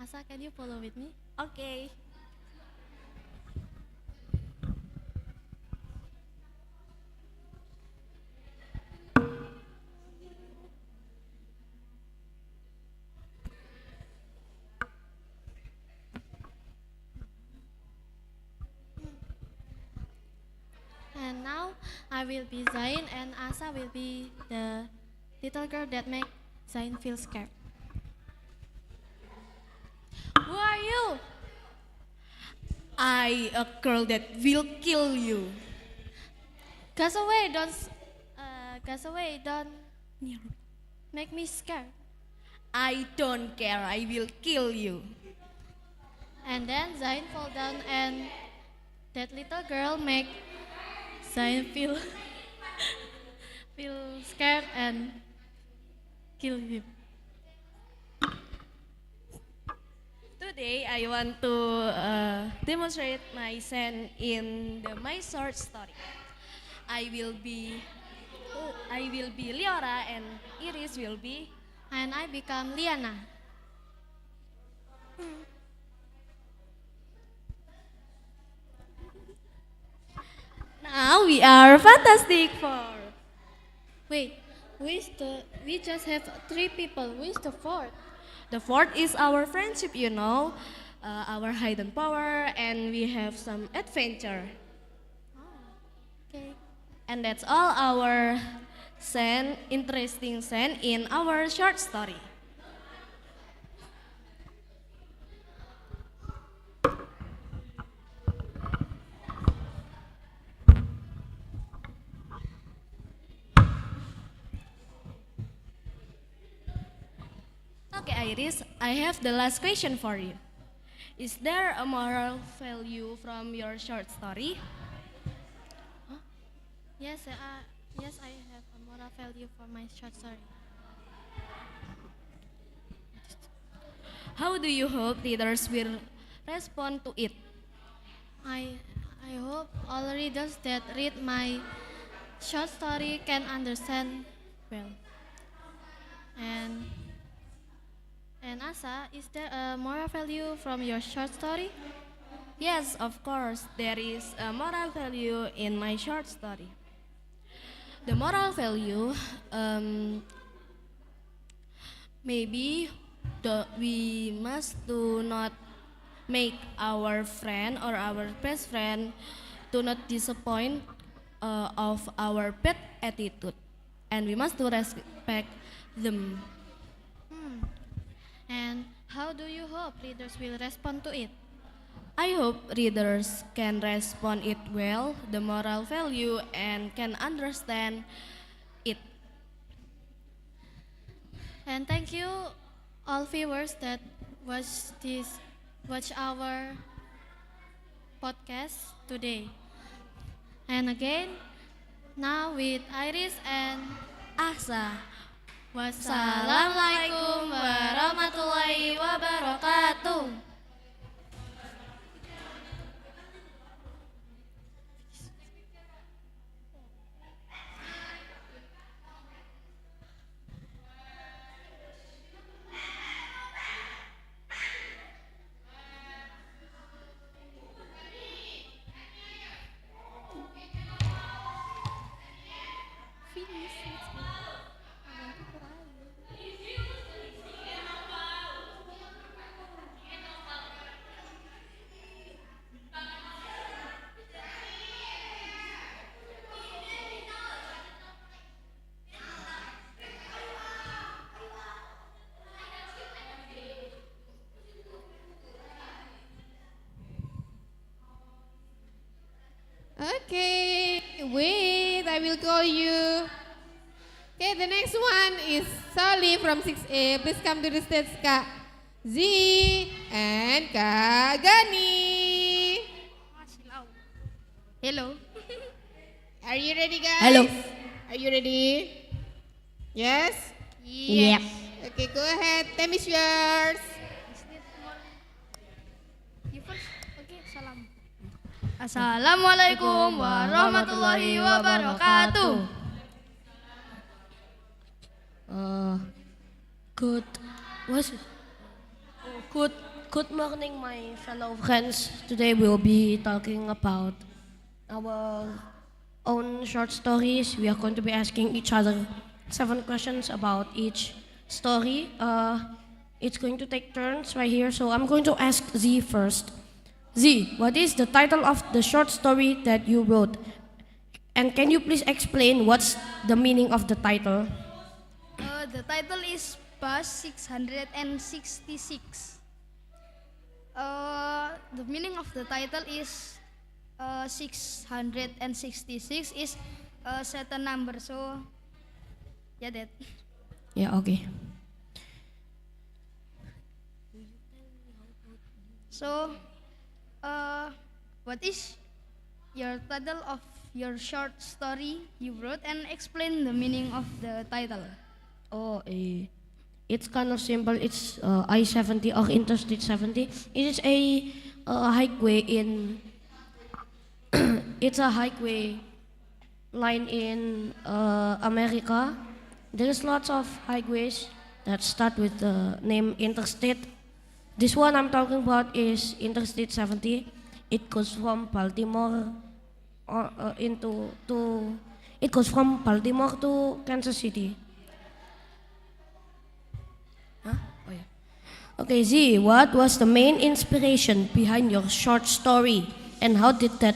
Asa, can you follow with me? Okay. And now I will be Zain and Asa will be the little girl that make Zain feel scared. Who are you? I, a girl that will kill you. Goes away, don't make me scared. I don't care, I will kill you. And then Zain fall down and that little girl make Zain feel scared and kill him. Today I want to demonstrate my scene in my short story. I will be Leora and Iris will be. And I become Liana. Now we are Fantastic Four. Wait, we just have 3 people. Who is the 4th? The fourth is our friendship, you know, our hidden power, and we have some adventure. Okay. And that's all our interesting scene in our short story. Okay, Iris, I have the last question for you. Is there a moral value from your short story? Yes, I have a moral value for my short story. How do you hope readers will respond to it? I hope all readers that read my short story can understand well. And Asa, is there a moral value from your short story? Yes, of course, there is a moral value in my short story. The moral value, maybe we must do not make our friend or our best friend do not disappoint of our bad attitude, and we must to respect them. And how do you hope readers will respond to it? I hope readers can respond it well, the moral value, and can understand it. And thank you all viewers that watch our podcast today. And again, now with Iris and Asa. wassalamualaikum warahmatullahi wabarakatuh. Okay, wait, I will call you. Okay, the next one is Sally from 6A. Please come to the stage, Kak Z and Kak Gani. Hello. Are you ready, guys? Hello. Are you ready? Yes? Yep. Okay, go ahead. Time is yours. Assalamualaikum warahmatullahi wabarakatuh. Good. Good morning, my fellow friends. Today we'll be talking about our own short stories. We are going to be asking each other 7 questions about each story. It's going to take turns right here, so I'm going to ask Z first. Z, what is the title of the short story that you wrote? And can you please explain what's the meaning of the title? The title is Bus 666. The meaning of the title is 666 is a certain number. So, yeah, that. Yeah, okay. So, what is your title of your short story you wrote, and explain the meaning of the title? Oh, it's kind of simple. It's I-70 or Interstate 70. It is a highway in. It's a highway line in America. There's lots of highways that start with the name Interstate. This one I'm talking about is Interstate 70. It goes from Baltimore it goes from Baltimore to Kansas City. Huh? Oh yeah. Okay, Z, what was the main inspiration behind your short story, and how did that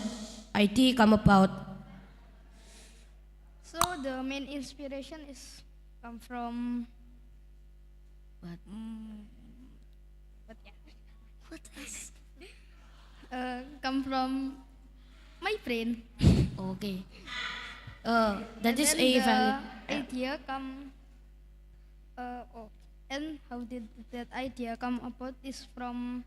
idea come about? So the main inspiration is come from What? What yeah? What else? Come from my brain. Okay. That And is then a the valid. idea come. And how did that idea come about is from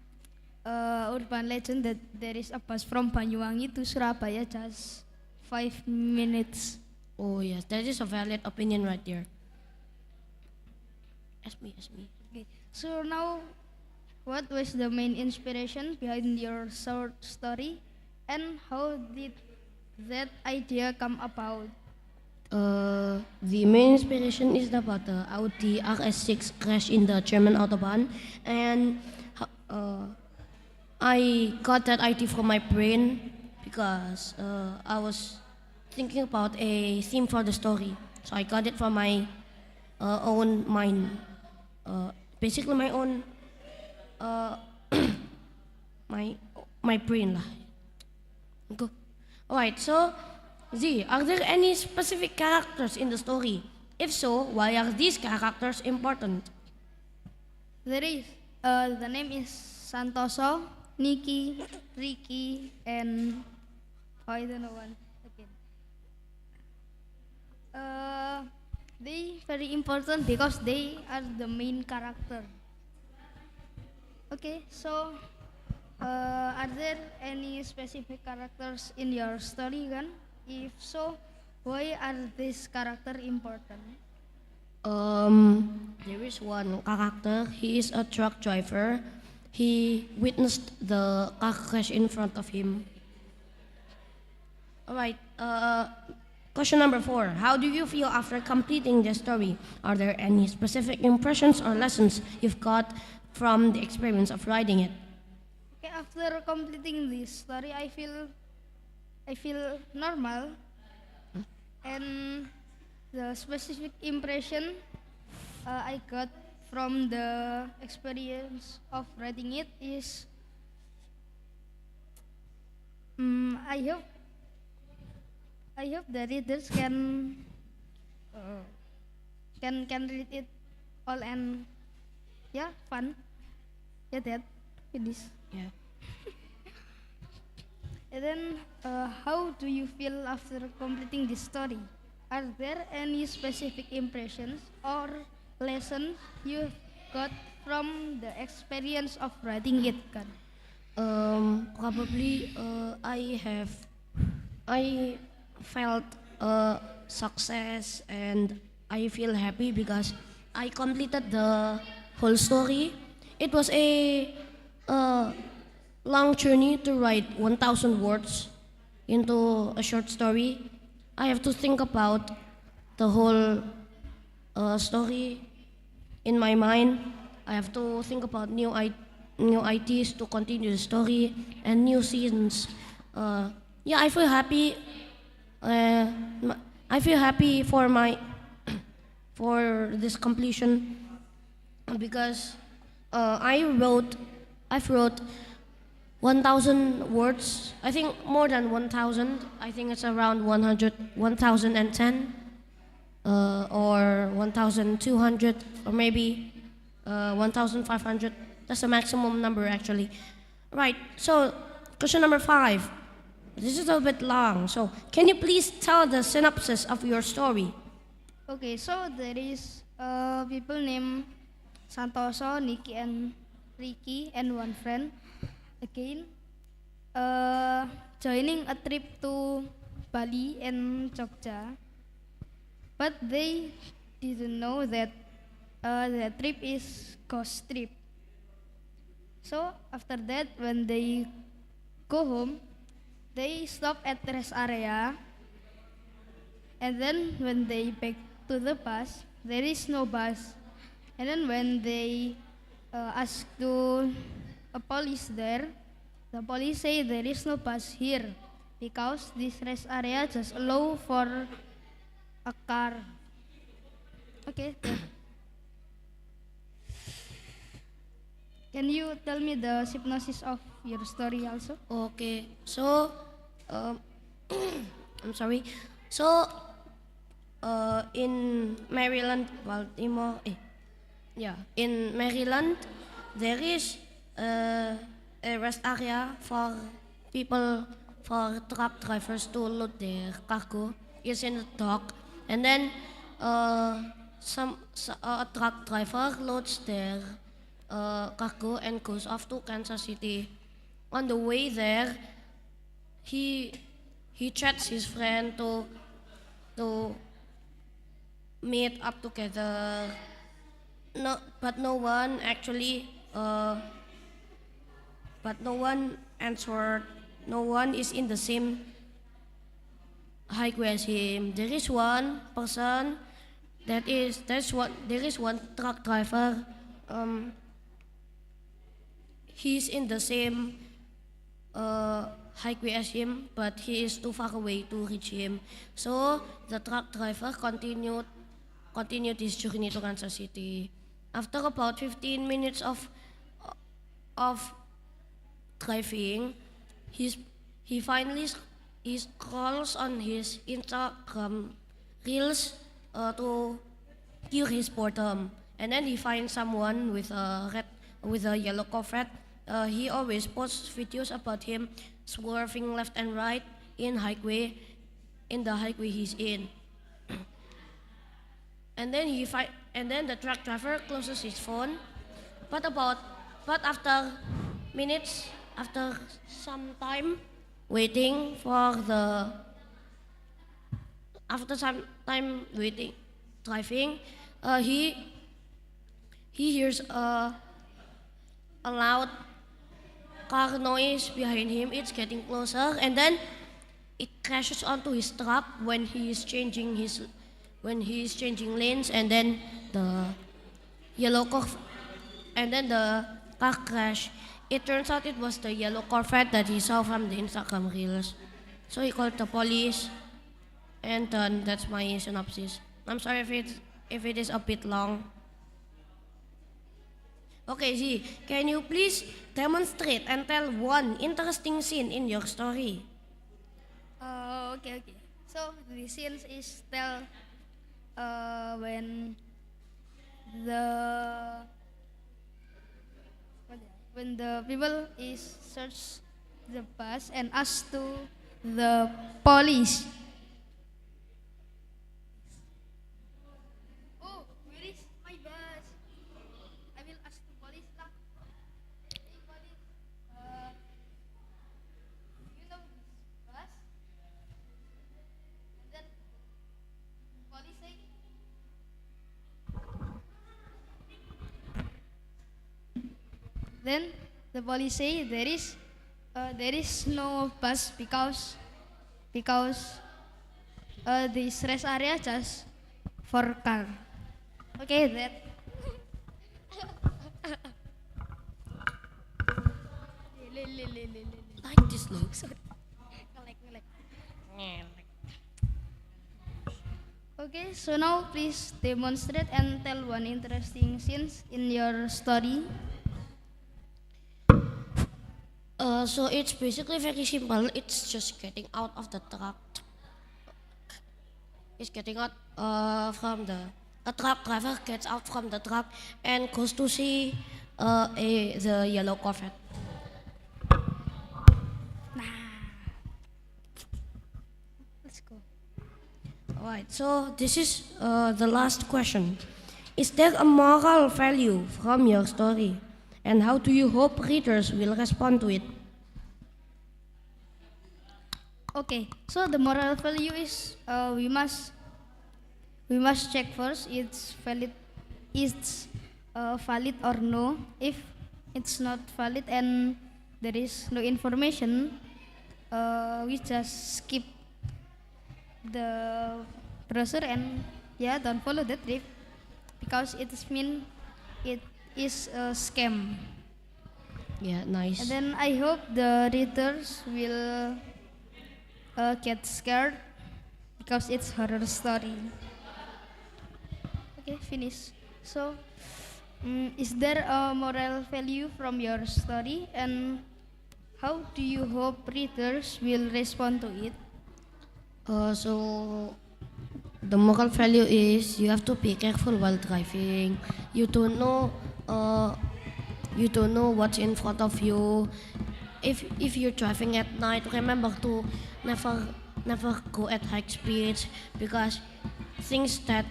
urban legend that there is a bus from Banyuwangi to Surabaya just 5 minutes. Oh yes, that is a valid opinion right there. Ask me. Okay. So now, what was the main inspiration behind your short story, and how did that idea come about? The main inspiration is about the Audi RS6 crash in the German Autobahn, and I got that idea from my brain because I was thinking about a theme for the story. So I got it from my own mind, basically my own my brain lah. Go. Alright, so Z, are there any specific characters in the story? If so, why are these characters important? There is. The name is Santoso, Nikki, Ricky, and I don't know one again. They very important because they are the main character. Okay, so are there any specific characters in your story, Gan? If so, why are these characters important? There is one character. He is a truck driver. He witnessed the car crash in front of him. Alright, question number 4. How do you feel after completing the story? Are there any specific impressions or lessons you've got from the experience of writing it? Okay, after completing this story, I feel normal, and the specific impression I got from the experience of writing it is I hope the readers can read it all, and yeah, fun. Yeah, that finish. Yeah. And then, how do you feel after completing this story? Are there any specific impressions or lessons you got from the experience of writing it, Kan? Probably I felt success, and I feel happy because I completed the whole story. It was a long journey to write 1,000 words into a short story. I have to think about the whole story in my mind. I have to think about new ideas to continue the story and new scenes. Yeah, I feel happy. I feel happy for for this completion because I've wrote 1,000 words. I think more than 1,000. I think it's around 1,010 or 1,200 or maybe 1,500. That's the maximum number actually. Right, so question number 5. This is a bit long, so can you please tell the synopsis of your story? Okay, so there is people named Santoso, Nikki, and Ricky, and one friend again joining a trip to Bali and Jogja, but they didn't know that the trip is ghost trip. So after that, when they go home, they stop at rest area, and then when they back to the bus, there is no bus. And then when they ask to a police there, the police say there is no bus here because this rest area just allow for a car. Okay. Can you tell me the synopsis of your story also? Okay, so I'm sorry. So in Maryland, Baltimore, in Maryland, there is a rest area for people, for truck drivers to load their cargo. It's in the dock, and then a truck driver loads their cargo and goes off to Kansas City. On the way there, he chats his friend to meet up together. No, but no one actually. But no one answered. No one is in the same highway as him. There is one person. There is one truck driver. He's in the same highway as him, but he is too far away to reach him. So the truck driver continued his journey to Kansas City. After about 15 minutes of driving, he finally scrolls on his Instagram reels to cure his boredom, and then he finds someone with a yellow Corvette. He always posts videos about him swerving left and right in the highway he's in. And then the truck driver closes his phone. But after some time waiting driving, he hears a loud car noise behind him. It's getting closer, and then it crashes onto his truck when he is changing lanes, and then the car crash. It turns out it was the yellow Corvette that he saw from the Instagram reels. So he called the police, and that's my synopsis. I'm sorry if it is a bit long. Okay, Z, can you please demonstrate and tell one interesting scene in your story? Okay. So the scene is tell when the people is search the bus and ask to the police. Oh, where is my bus? I will ask the police lah. Hey police, you know this bus? And then police say, then the police say there is no bus because this rest area just for car. Okay, that. Like this looks. Okay, so now please demonstrate and tell one interesting scenes in your story. So it's basically very simple. It's just getting out of the truck. It's getting out from the a truck driver gets out from the truck and goes to see the yellow Corvette. Let's go. Alright, so this is the last question. Is there a moral value from your story? And how do you hope readers will respond to it? Okay, so the moral value is we must check first it's valid or no. If it's not valid and there is no information, we just skip the browser and don't follow the trip because it is a scam. Yeah, nice. And then I hope the readers will get scared because it's horror story. Okay, finish. So, is there a moral value from your story, and how do you hope readers will respond to it? So the moral value is you have to be careful while driving. You don't know what's in front of you. If you're driving at night, remember to never go at high speeds because things that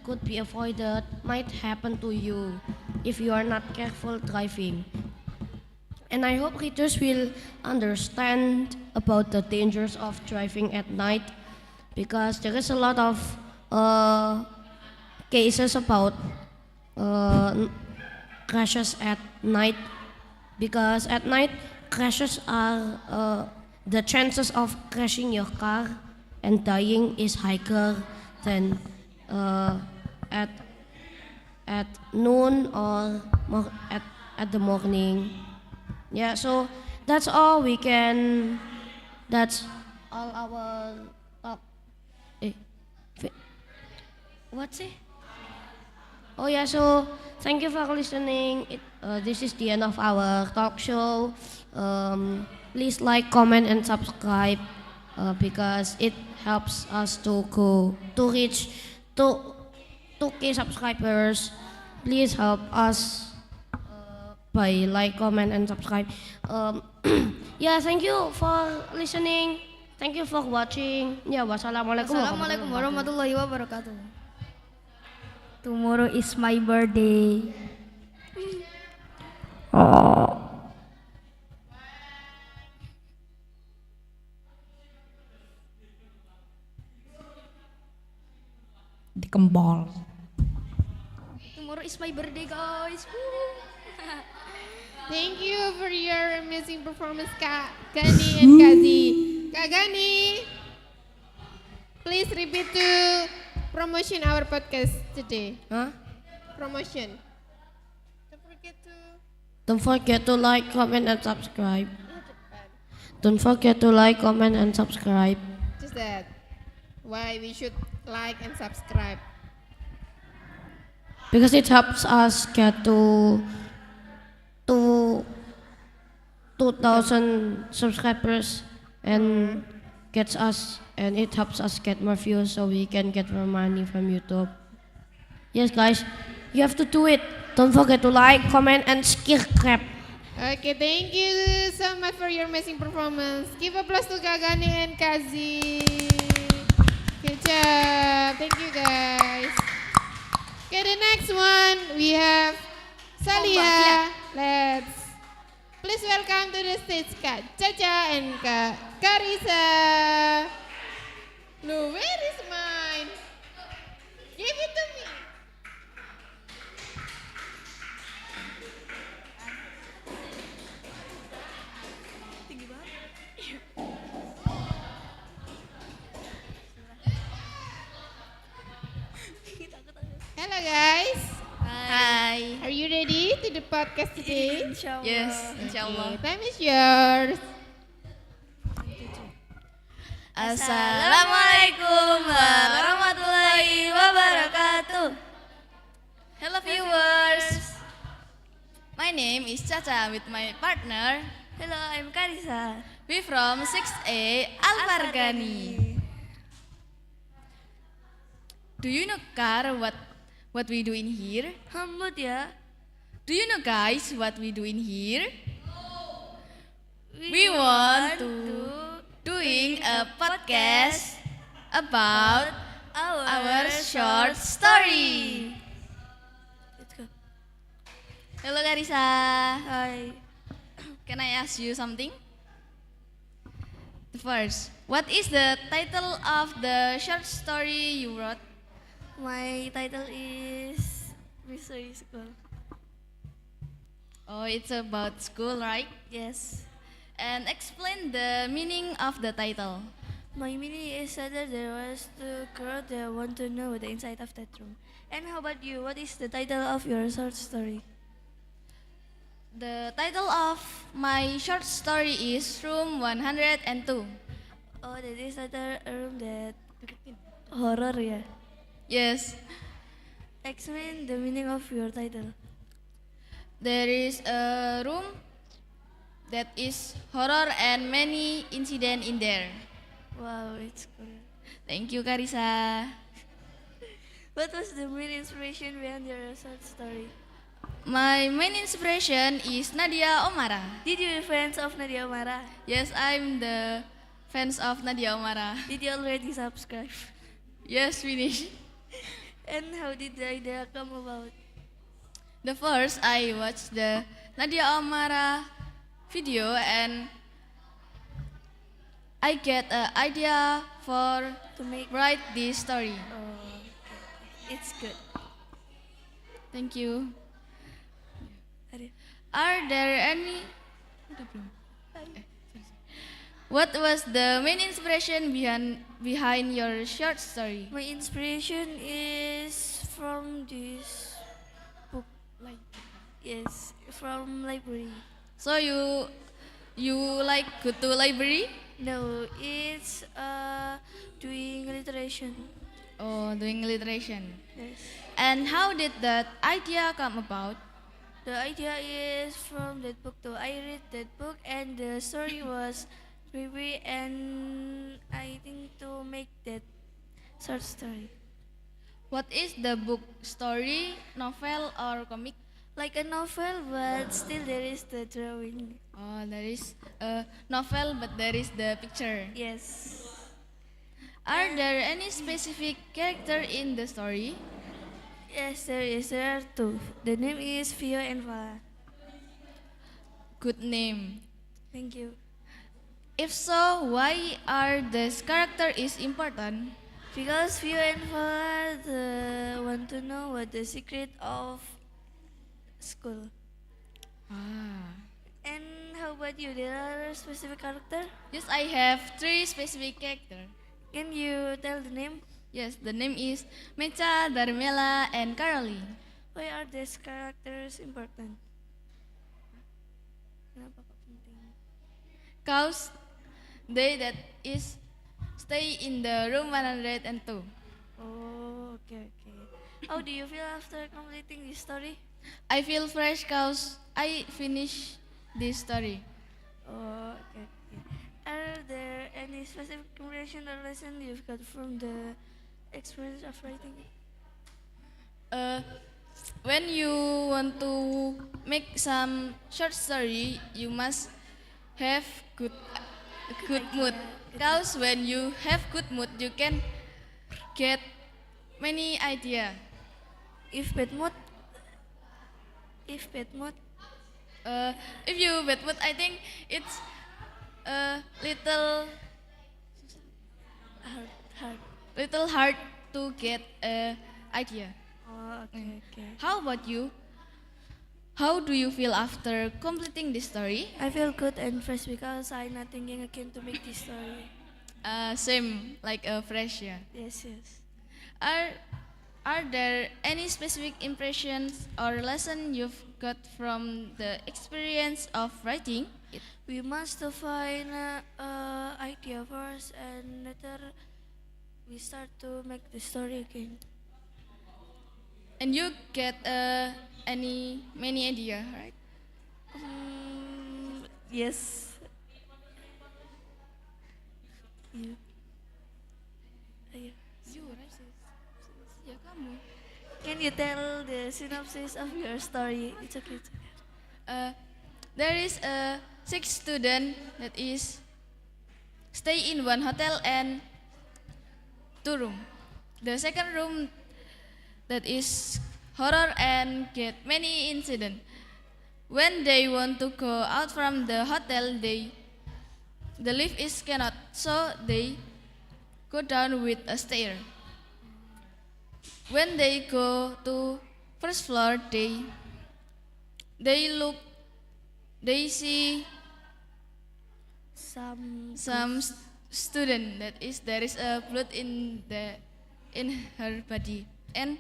could be avoided might happen to you if you are not careful driving. And I hope readers will understand about the dangers of driving at night because there is a lot of cases about crashes at night because at night crashes are the chances of crashing your car and dying is higher than at noon or at the morning. Yeah, so that's all we can. That's all our talk. What's it? Oh yeah, so thank you for listening. This is the end of our talk show. Please like, comment, and subscribe because it helps us to reach 2K subscribers. Please help us by like, comment, and subscribe. Yeah, thank you for listening. Thank you for watching. Ya, wassalamualaikum Assalamualaikum warahmatullahi wabarakatuh. Tomorrow is my birthday. Dikembal. Tomorrow is my birthday, guys. Thank you for your amazing performance, Kak Gani and Kazi. Kak Gani, please repeat to promotion our podcast today. Huh? Promotion. Don't forget to like, comment, and subscribe. Don't forget to like, comment, and subscribe. Just that. Why we should like and subscribe? Because it helps us get to 2,000 subscribers and it helps us get more views so we can get more money from YouTube. Yes, guys, you have to do it. Don't forget to like, comment, and subscribe. Okay, thank you so much for your amazing performance. Give applause to Kak Gani and Kazi. Good job. Thank you, guys. Okay, the next one we have Salia. Please welcome to the stage Kak Caca and Kak Karisa. No, where is mine? Give it to me. Hello guys. Hi. Are you ready to the podcast today? Yes, Okay, time is yours. Assalamualaikum warahmatullahi wabarakatuh. Hello viewers. My name is Caca with my partner Hello, I'm Karisa. We from 6A Alfargani. Do you know, Kar, what we do in here? Hamut ya. Do you know, guys, what we do in here? We want to doing a podcast about our short story. Let's go. Hello, Karisa. Hi. Can I ask you something? The first, what is the title of the short story you wrote? My title is Mystery School. Oh, it's about school, right? Yes. And explain the meaning of the title. My meaning is that there was two girls that want to know the inside of that room. And how about you? What is the title of your short story? The title of my short story is Room 102. Oh, that is another room that horror ya. Yes, Explain the meaning of your title. there is a room that is horror and many incident in there. Wow, it's cool. Thank you, Karisa. What was the main inspiration behind your short story? My main inspiration is Nadia Omara. Did you fans of Nadia Omara? Yes, I'm the fans of Nadia Omara. Did you already subscribe? Yes, finish. And how did the idea come about? The first, I watched the Nadia Omara video and I get an idea for To make write this story. it's good. Thank you. Ade. Are there any? What was the main inspiration behind your short story? My inspiration is from this book. Yes, from library. So you like go to library? No, it's doing literature. Oh, doing literature. Yes. And how did that idea come about? The idea is from that book too. I read that book and the story was creepy and I think to make that short story. What is the book? Story, novel, or comic? Like a novel but still there is the drawing. Oh, there is a novel, but there is the picture. Yes. Are there any specific character in the story? Yes, there is. There are two. The name is Vio and Vala. Good name. Thank you. If so, why are this character is important? Because Vio and Vala want to know what the secret of school. And how about you? There are specific character? Yes, I have three specific character. Can you tell the name? Yes, the name is Mecha, Darmela, and Caroline. Why are these characters important? Kenapa kok penting? Cause they that is stay in the room 102. Oh, okay. How do you feel after completing this story? I feel fresh cause I finish this story. Oh, okay. Are there any specific impression or lesson you've got from the experience of writing? When you want to make some short story, you must have good mood. Cause when you have good mood, you can get many idea. If bad mood, If you bad mood, I think it's a little hard to get a idea. Oh, okay. How about you? How do you feel after completing this story? I feel good and fresh because I'm not thinking again to make this story. Same like a fresh, yeah. Yes. Are there any specific impressions or lesson you've got from the experience of writing it? We must find idea first and later we start to make the story again. And you get many idea, right? Yes. You. Ayo. Ya kamu. Can you tell the synopsis of your story? It's okay. It's okay. There is a six student that is stay in one hotel and two room. The second room that is horror and get many incident. When they want to go out from the hotel, the lift is cannot, so they go down with a stair. When they go to first floor, they look, they see some student that is there is a blood in her body, and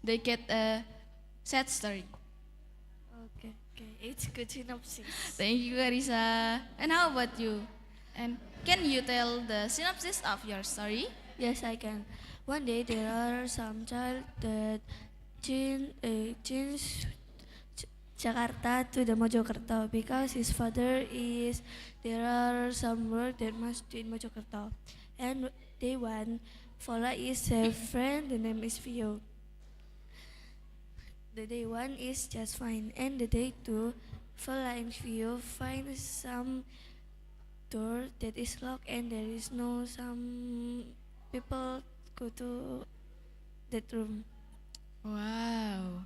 they get a sad story. Okay. It's good synopsis. Thank you, Carissa. And how about you? And can you tell the synopsis of your story? Yes, I can. One day there are some child that change Jakarta to the Mojokerto because his father is there are some work that must do in Mojokerto, and day one Fola is a friend, the name is Vio. The day one is just fine, and the day two Fola and Vio find some door that is locked and there is no some people go to that room. Wow.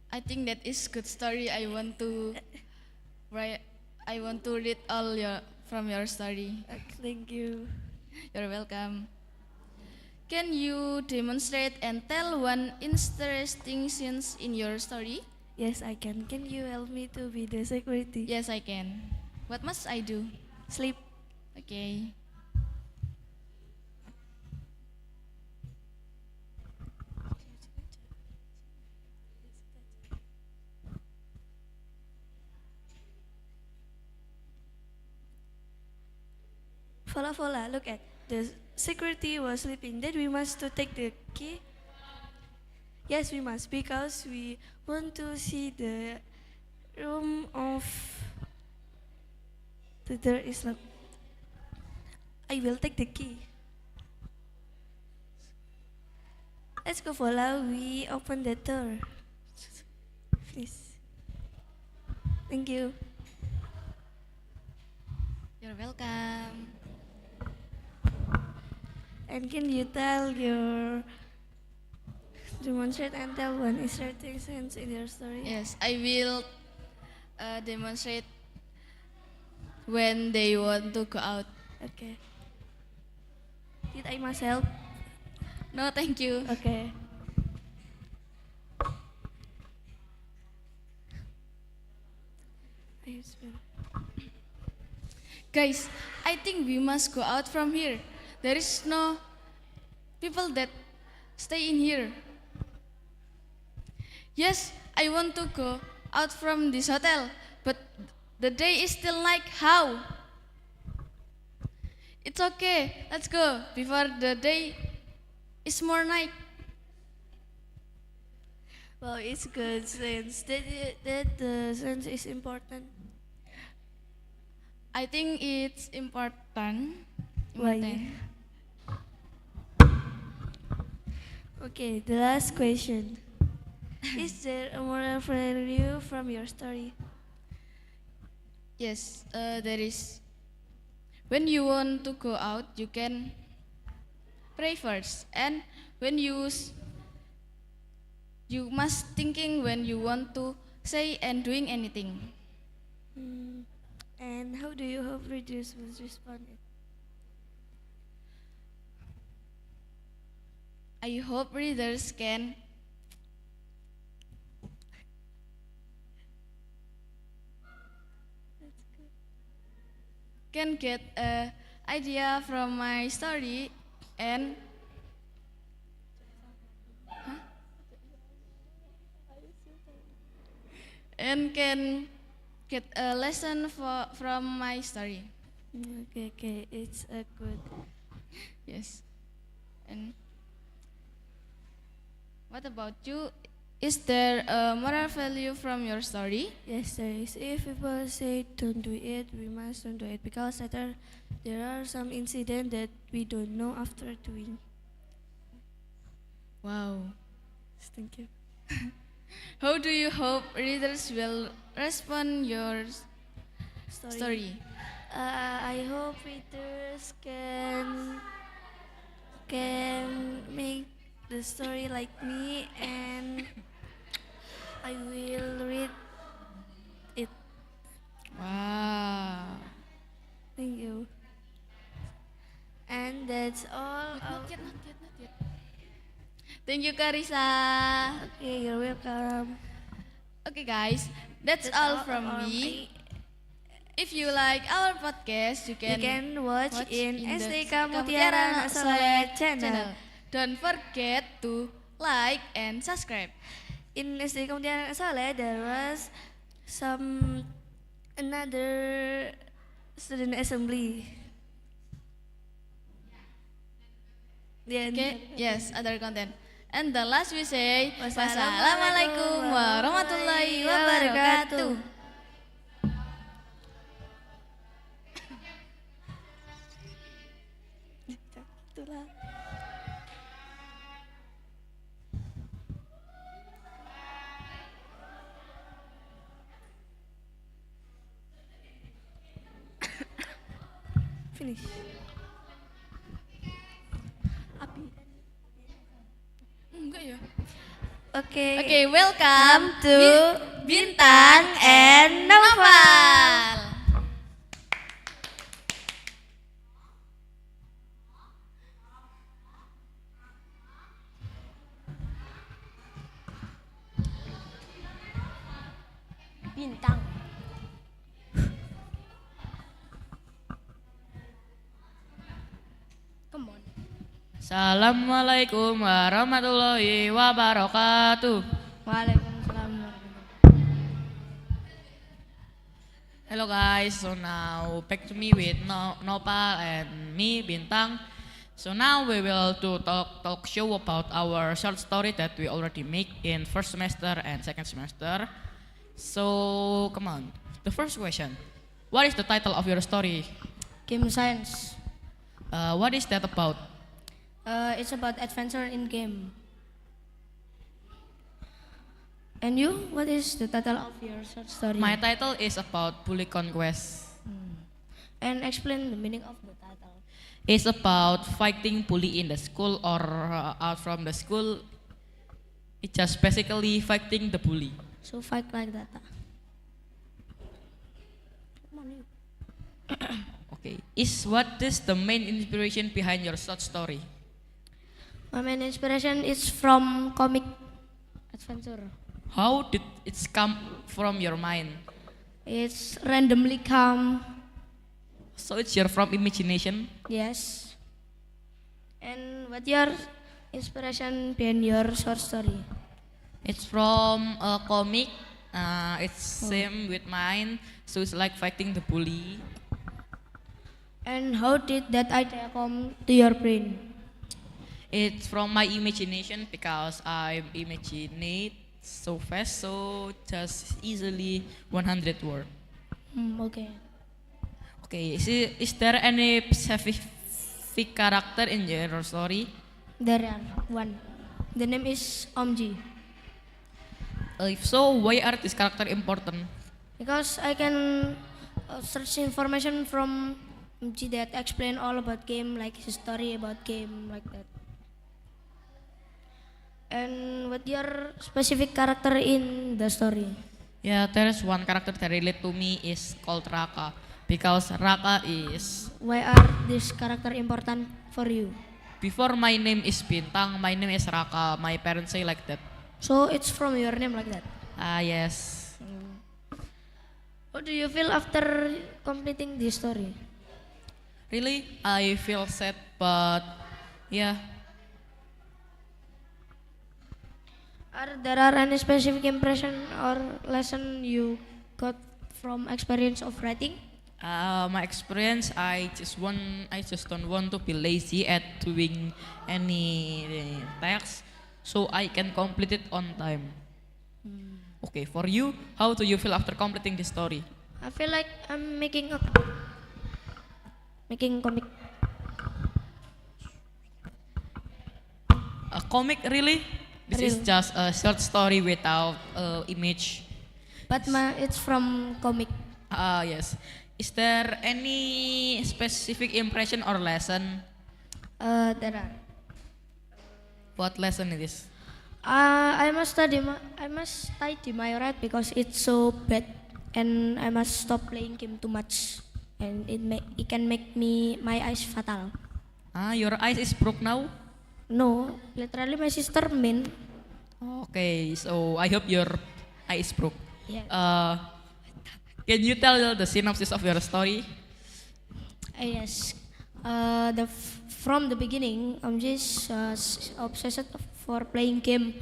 I think that is good story. I want to write. I want to read all from your story. Thank you. You're welcome. Can you demonstrate and tell one interesting scene in your story? Yes, I can. Can you help me to be the security? Yes, I can. What must I do? Sleep. Okay. Fola, look at the security was sleeping. Then we must to take the key. Yes, we must because we want to see the room of the door is locked. I will take the key. Let's go, Fola. We open the door. Please. Thank you. You're welcome. And can you tell your demonstrate and tell one interesting sense in your story? Yes, I will demonstrate when they want to go out. Okay. Did I must help? No, thank you. Okay. Guys, I think we must go out from here. There is no people that stay in here. Yes, I want to go out from this hotel, but the day is still like how? It's okay, let's go before the day is more night. Well, it's good since that the sense is important. I think it's important. Why? Okay, the last question. Is there a moral value from your story? Yes, there is. When you want to go out, you can pray first, and when you must thinking when you want to say and doing anything. And how do you hope readers will respond? I hope readers can get an idea from my story and can get a lesson from my story. Okay, it's a good. Yes. And what about you? Is there a moral value from your story? Yes, there is. If people say don't do it, we must don't do it because later there are some incidents that we don't know after doing. Wow. Thank you. How do you hope readers will respond your story? I hope readers can make the story like me, and I will read it. Wow. Thank you. And that's all. Not yet. Thank you, Karisa. Okay, you're welcome. Okay, guys, that's all from me. If you like our podcast, you You can can watch in the SDK Mutiara Mutiara Anak Soleh channel. Don't forget to like and subscribe. In SDK Mutiara Anak Soleh, there was some another student assembly. Then Okay, yes, other content. And the last we say, wassalamualaikum warahmatullahi wabarakatuh. itulah. Finish. Api. Enggak ya? Okay. Okay, welcome to Bintang and Noval. Bintang. Come on. Assalamualaikum warahmatullahi wabarakatuh. Waalaikumsalam. Hello guys, so now back to me with Nopal and me Bintang. So now we will to talk show about our short story that we already make in first semester and second semester. So come on, the first question: what is the title of your story? Game science. What is that about? It's about adventure in game. And you, what is the title of your short story? My title is about bully conquest. And explain the meaning of the title. It's about fighting bully in the school or out from the school. It's just basically fighting the bully. So fight like that. Come on, you. Okay. What is the main inspiration behind your short story? My main inspiration is from comic adventure. How did it come from your mind? It's randomly come. So it's your from imagination? Yes. And what your inspiration behind your short story? It's from a comic. It's same with mine. So it's like fighting the bully. And how did that idea come to your brain? It's from my imagination because I imagine it so fast, so just easily 100 word. Okay. Okay, is there any specific character in your story? There are one. The name is Omji. If so, why are this character important? Because I can search information from Omji that explain all about game, like his story about game, like that. And what your specific character in the story? Yeah, there is one character that relate to me is called Raka. Because Raka is... Why are this character important for you? Before my name is Bintang, my name is Raka. My parents say like that. So it's from your name like that? Yes. How do you feel after completing this story? Really, I feel sad, but yeah. Are there any specific impression or lesson you got from experience of writing? My experience, I just don't want to be lazy at doing any tasks, so I can complete it on time. Okay, for you, how do you feel after completing this story? I feel like I'm making comic. A comic, really? This is Real. just a short story without image. But it's from comic. Yes. Is there any specific impression or lesson? There are. What lesson it is? I must study my right because it's so bad, and I must stop playing game too much, and it can make my eyes fatal. Your eyes is broke now? No, literally my sister mean. Okay, so I hope your eye is broke. Yeah. Can you tell the synopsis of your story? Yes. From the beginning, I'm just obsessed for playing game.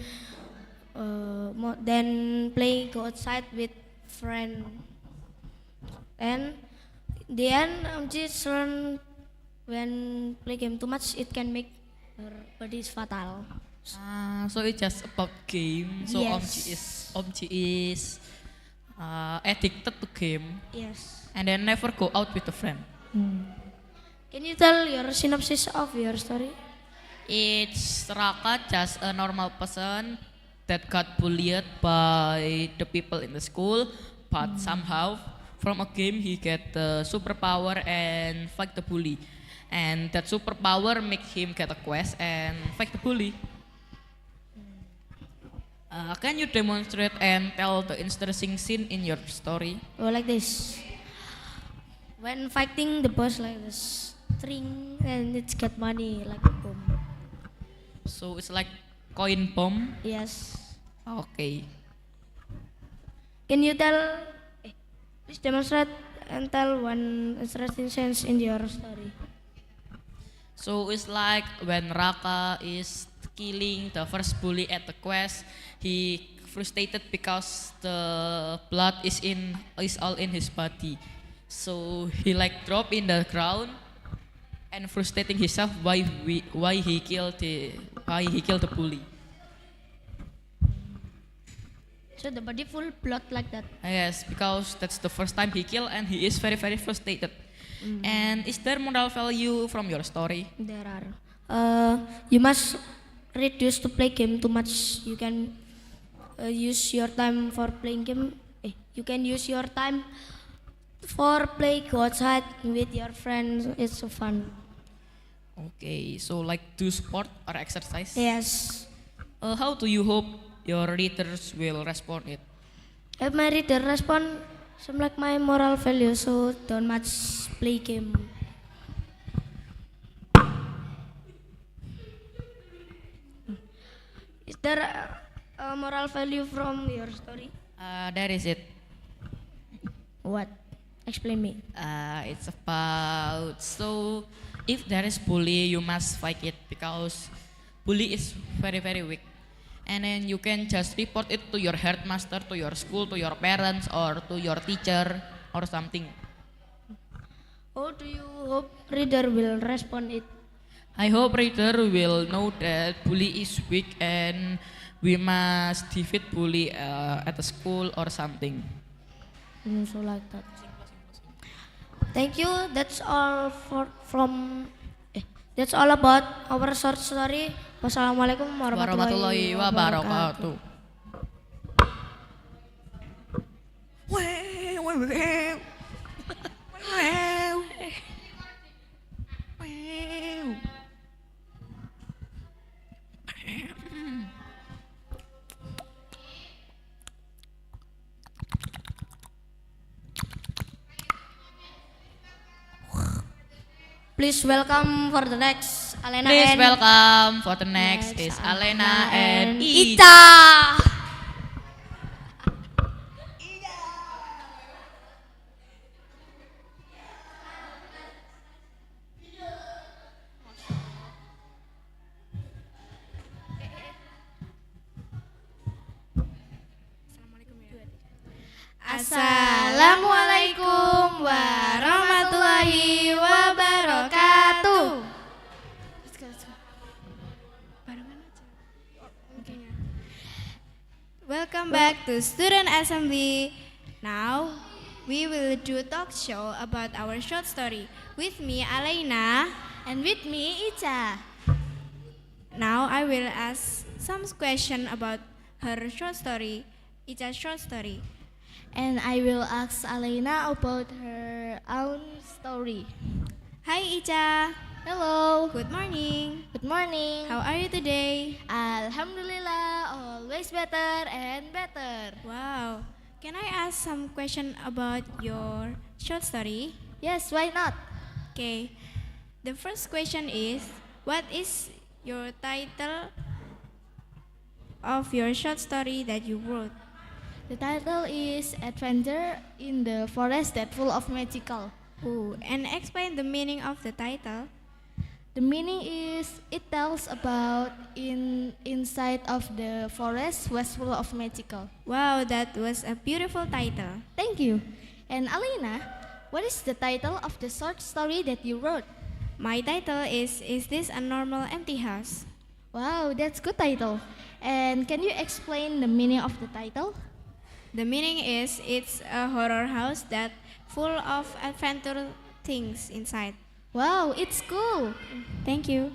More than playing go outside with friend. And the end, I'm just learn when play game too much, it can make your body is fatal. So it's just about game. So Yes. Omji is addicted to game Yes. and then never go out with a friend. Can you tell your synopsis of your story? It's Raka, just a normal person that got bullied by the people in the school, but somehow from a game he get the superpower and fight the bully. And that superpower make him get a quest and fight the bully. Can you demonstrate and tell the interesting scene in your story? Oh, like this. When fighting the boss like this, string and it's get money like a bomb. So it's like coin bomb. Yes. Okay. Can you tell? Please demonstrate and tell one interesting sense in your story. So it's like when Raka is killing the first bully at the quest, he frustrated because the blood is all in his body. So he like drop in the ground and frustrating himself why he killed the bully. So the body full blood like that. Yes, because that's the first time he killed and he is very very frustrated. And is there moral value from your story? There are. You must reduce to play game too much. You can use your time for playing game. You can use your time for play go outside with your friends. It's so fun. Okay, so like do sport or exercise? Yes. How do you hope your readers will respond it? If my reader respond, some like my moral value, so don't much play game. Is there a moral value from your story? That is it. What? Explain me. It's about, so if there is bully, you must fight it because bully is very very weak. And then you can just report it to your headmaster, to your school, to your parents, or to your teacher, or something. How do you hope reader will respond it? I hope reader will know that bully is weak and we must defeat bully at the school or something. So like that. Thank you. That's all that's all about our short story. Wassalamualaikum warahmatullahi wabarakatuh. Please welcome for the next Alena Please and welcome for the next is Alena and Ita. Assalamualaikum warahmatullahi wabarakatuh. back to Student Assembly. Now, we will do talk show about our short story. With me, Alaina. And with me, Icha. Now, I will ask some question about her short story, Icha's short story. And I will ask Alaina about her own story. Hi, Icha. Hello. Good morning. Good morning. How are you today? Alhamdulillah, always better and better. Wow. Can I ask some question about your short story? Yes, why not? Okay. The first question is, what is your title of your short story that you wrote? The title is Adventure in the Forest That Full of Magical. Oh, and explain the meaning of the title. The meaning is it tells about inside of the forest was full of magical. Wow, that was a beautiful title. Thank you. And Alina, what is the title of the short story that you wrote? My title is this a normal empty house? Wow, that's good title. And can you explain the meaning of the title? The meaning is it's a horror house that full of adventure things inside. Wow, it's cool. Thank you.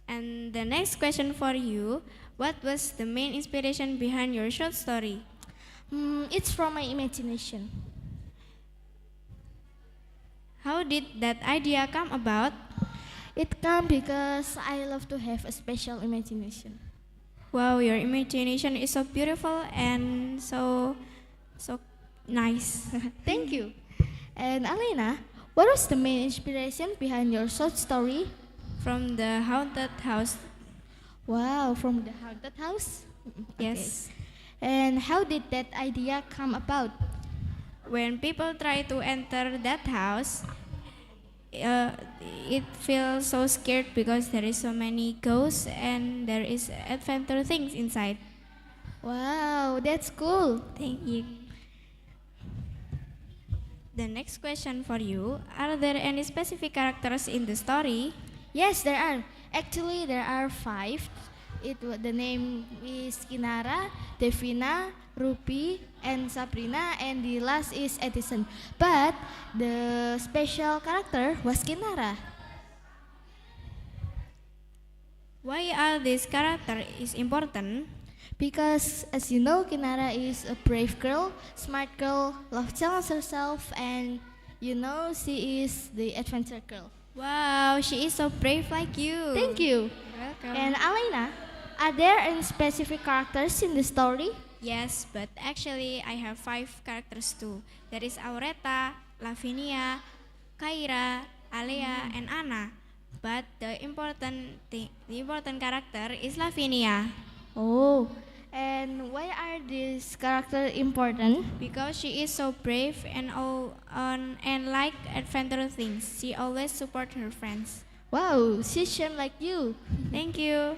And the next question for you, what was the main inspiration behind your short story? It's from my imagination. How did that idea come about? It came because I love to have a special imagination. Wow, your imagination is so beautiful and so nice. Thank you. And Alina, what was the main inspiration behind your short story? From the haunted house. Wow, from the haunted house? Yes. Okay. And how did that idea come about? When people try to enter that house, it feels so scared because there is so many ghosts and there is adventure things inside. Wow, that's cool. Thank you. The next question for you, are there any specific characters in the story? Yes, there are. Actually, there are 5. The name is Kinara, Devina, Ruby, and Sabrina, and the last is Edison. But the special character was Kinara. Why are this character is important? Because, as you know, Kinara is a brave girl, smart girl, love challenge herself, and you know she is the adventure girl. Wow, she is so brave like you. Thank you. Welcome. And Alina, are there any specific characters in the story? Yes, but actually I have 5 characters too. There is Aureta, Lavinia, Kaira, Alea, and Anna. But the important character is Lavinia. Oh, and why are these characters important? Because she is so brave and like adventure things. She always support her friends. Wow, she's same like you. Thank you.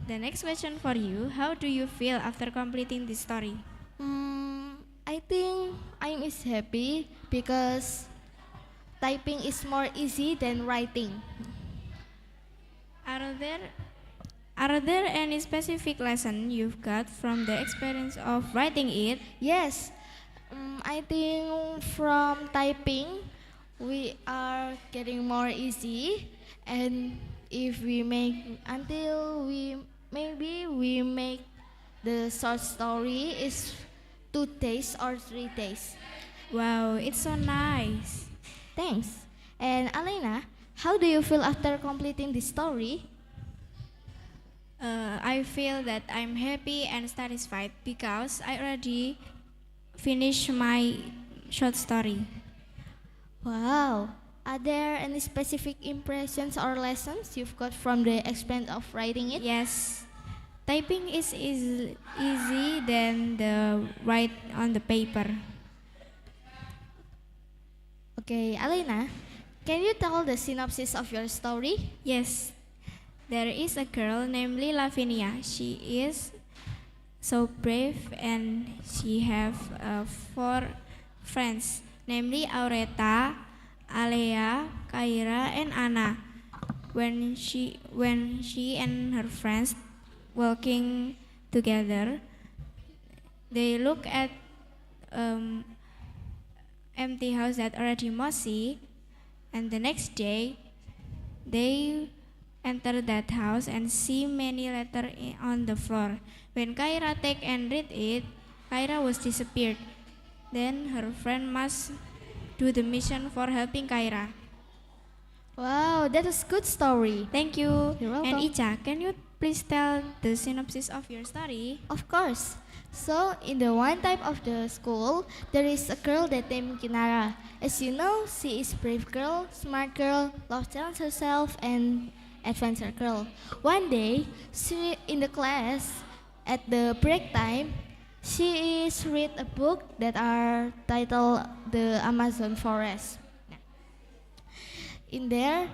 The next question for you, how do you feel after completing this story? I think I'm is happy because typing is more easy than writing. Are there any specific lesson you've got from the experience of writing it? Yes, I think from typing we are getting more easy, and if we make maybe we make the short story is 2 days or 3 days. Wow, it's so nice. Thanks. And Alina, how do you feel after completing the story? I feel that I'm happy and satisfied because I already finished my short story. Wow. Are there any specific impressions or lessons you've got from the experience of writing it? Yes. Typing is easy than the write on the paper. Okay, Alina, can you tell the synopsis of your story? Yes. There is a girl named Lavinia. She is so brave and she have 4 friends, namely Aureta, Alea, Kaira, and Anna. When she and her friends walking together, they look at um, empty house that already mossy, and the next day they enter that house and see many letters on the floor. When Kyra take and read it, Kyra was disappeared. Then her friend must do the mission for helping Kyra. Wow, that was good story. Thank you. You're welcome. And Icha, can you please tell the synopsis of your story? Of course. So, in the one type of the school, there is a girl that named Kinara. As you know, she is brave girl, smart girl, loves challenge herself, and adventure girl. One day, she in the class, at the break time, she is read a book that are titled The Amazon Forest. In there,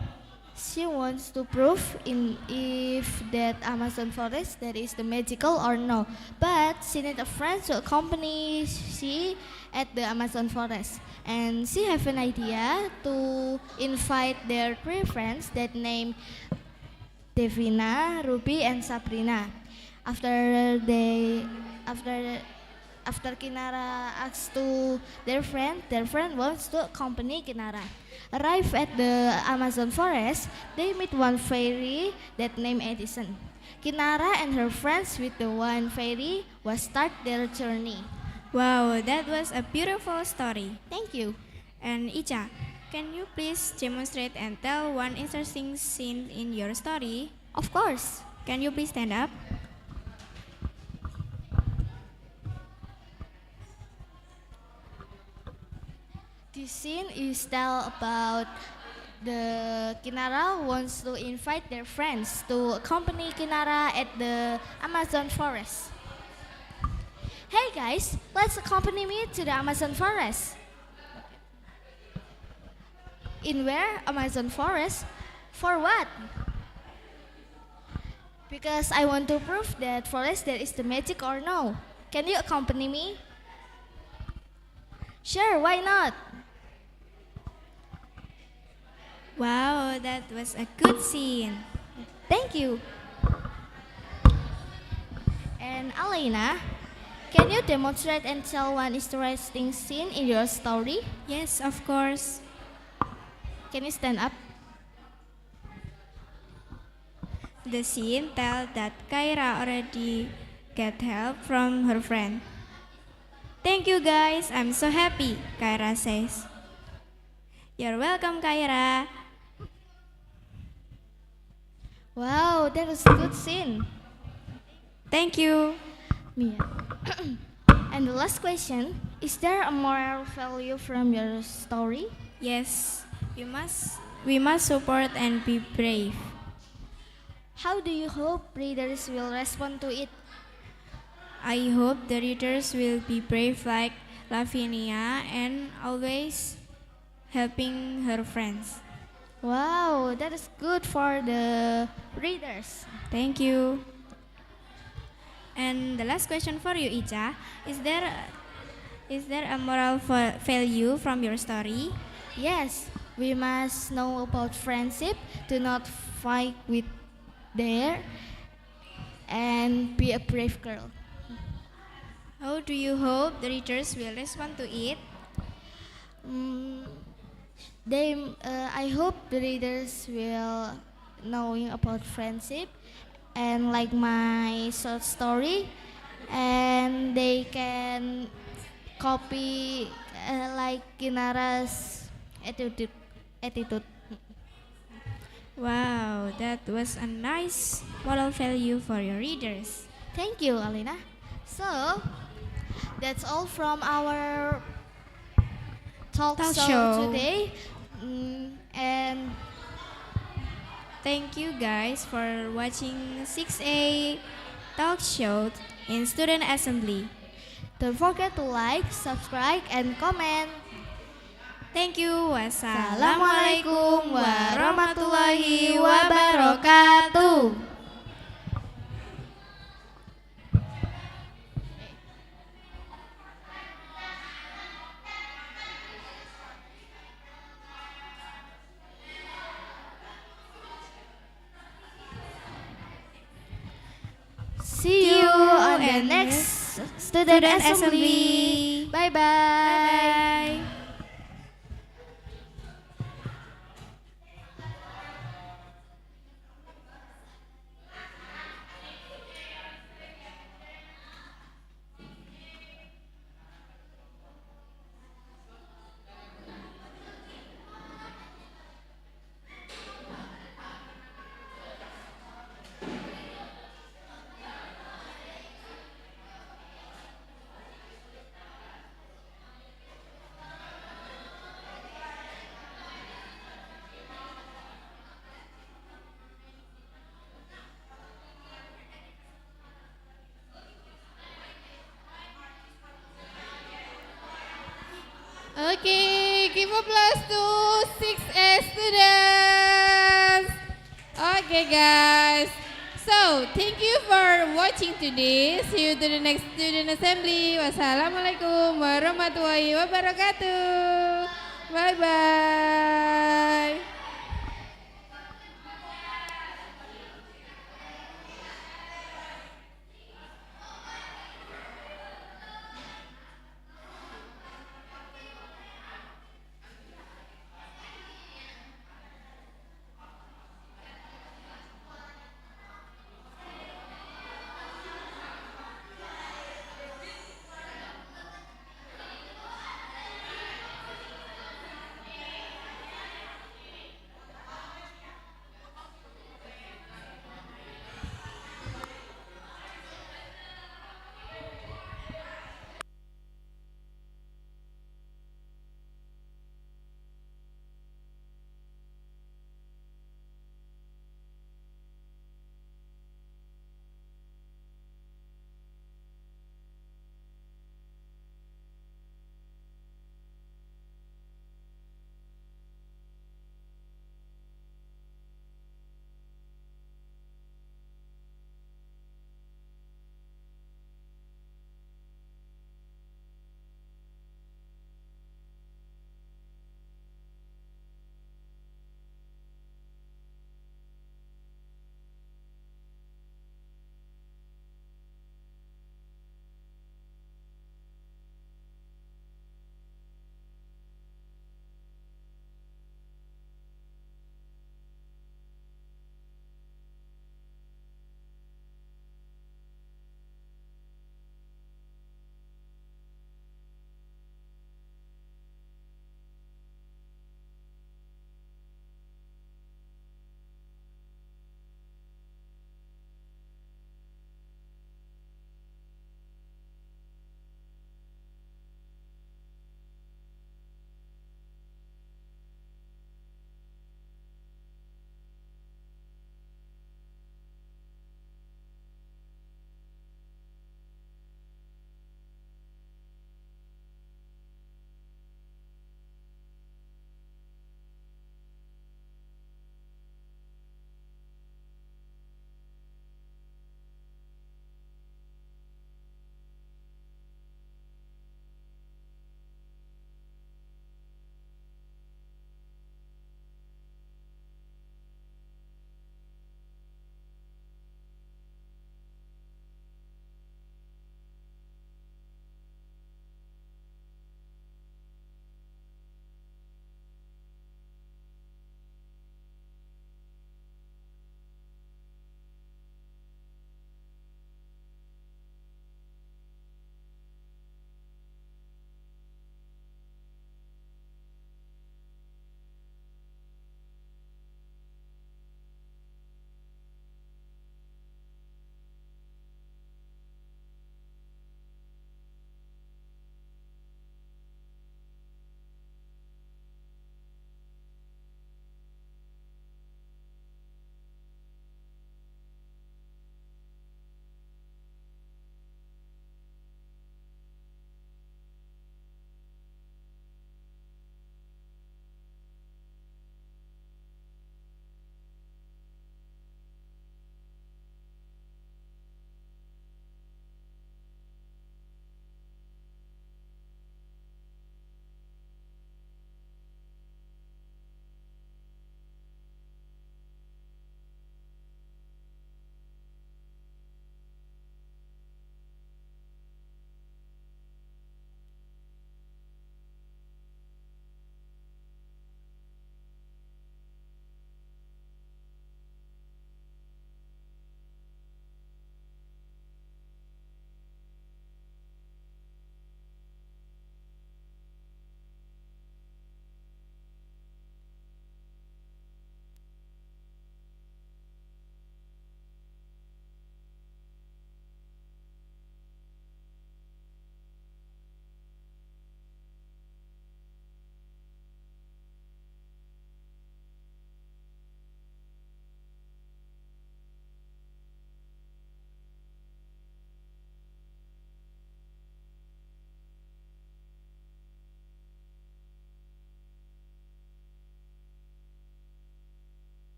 she wants to prove if that Amazon forest that is the magical or no. But she need a friend to accompany she at the Amazon forest. And she have an idea to invite their three friends that name Devina, Ruby, and Sabrina. After Kinara asks to their friend wants to accompany Kinara. Arrive at the Amazon forest, they meet one fairy that named Edison. Kinara and her friends with the one fairy will start their journey. Wow, that was a beautiful story. Thank you. And Icha, can you please demonstrate and tell one interesting scene in your story? Of course. Can you please stand up? This scene is tell about the Kinara wants to invite their friends to accompany Kinara at the Amazon forest. Hey guys, let's accompany me to the Amazon forest. In where? Amazon forest? For what? Because I want to prove that forest there is the magic or no. Can you accompany me? Sure, why not? Wow, that was a good scene. Thank you. And Alena, can you demonstrate and tell one interesting scene in your story? Yes, of course. Can you stand up? The scene tells that Kyra already get help from her friend. Thank you guys, I'm so happy, Kyra says. You're welcome, Kyra. Wow, that was a good scene. Thank you. Mia. And the last question, is there a moral value from your story? Yes, we must support and be brave. How do you hope readers will respond to it? I hope the readers will be brave like Lavinia and always helping her friends. Wow, that is good for the readers. Thank you. And the last question for you, Icha, is there a moral value from your story? Yes, we must know about friendship, do not fight with there, and be a brave girl. How do you hope the readers will respond to it? I hope the readers will knowing about friendship and like my short story, and they can copy like Kinara's attitude. Wow, that was a nice moral value for your readers. Thank you, Alina. So that's all from our talk show today. And thank you guys for watching 6A talk show in Student Assembly. Don't forget to like, subscribe, and comment. Thank you. Wassalamualaikum warahmatullahi wabarakatuh. See you on the next Student Assembly. Bye-bye. Bye-bye. Okay, give applause to 6A students. Okay, guys. So, thank you for watching today. See you to the next student assembly. Wassalamualaikum warahmatullahi wabarakatuh. Bye-bye.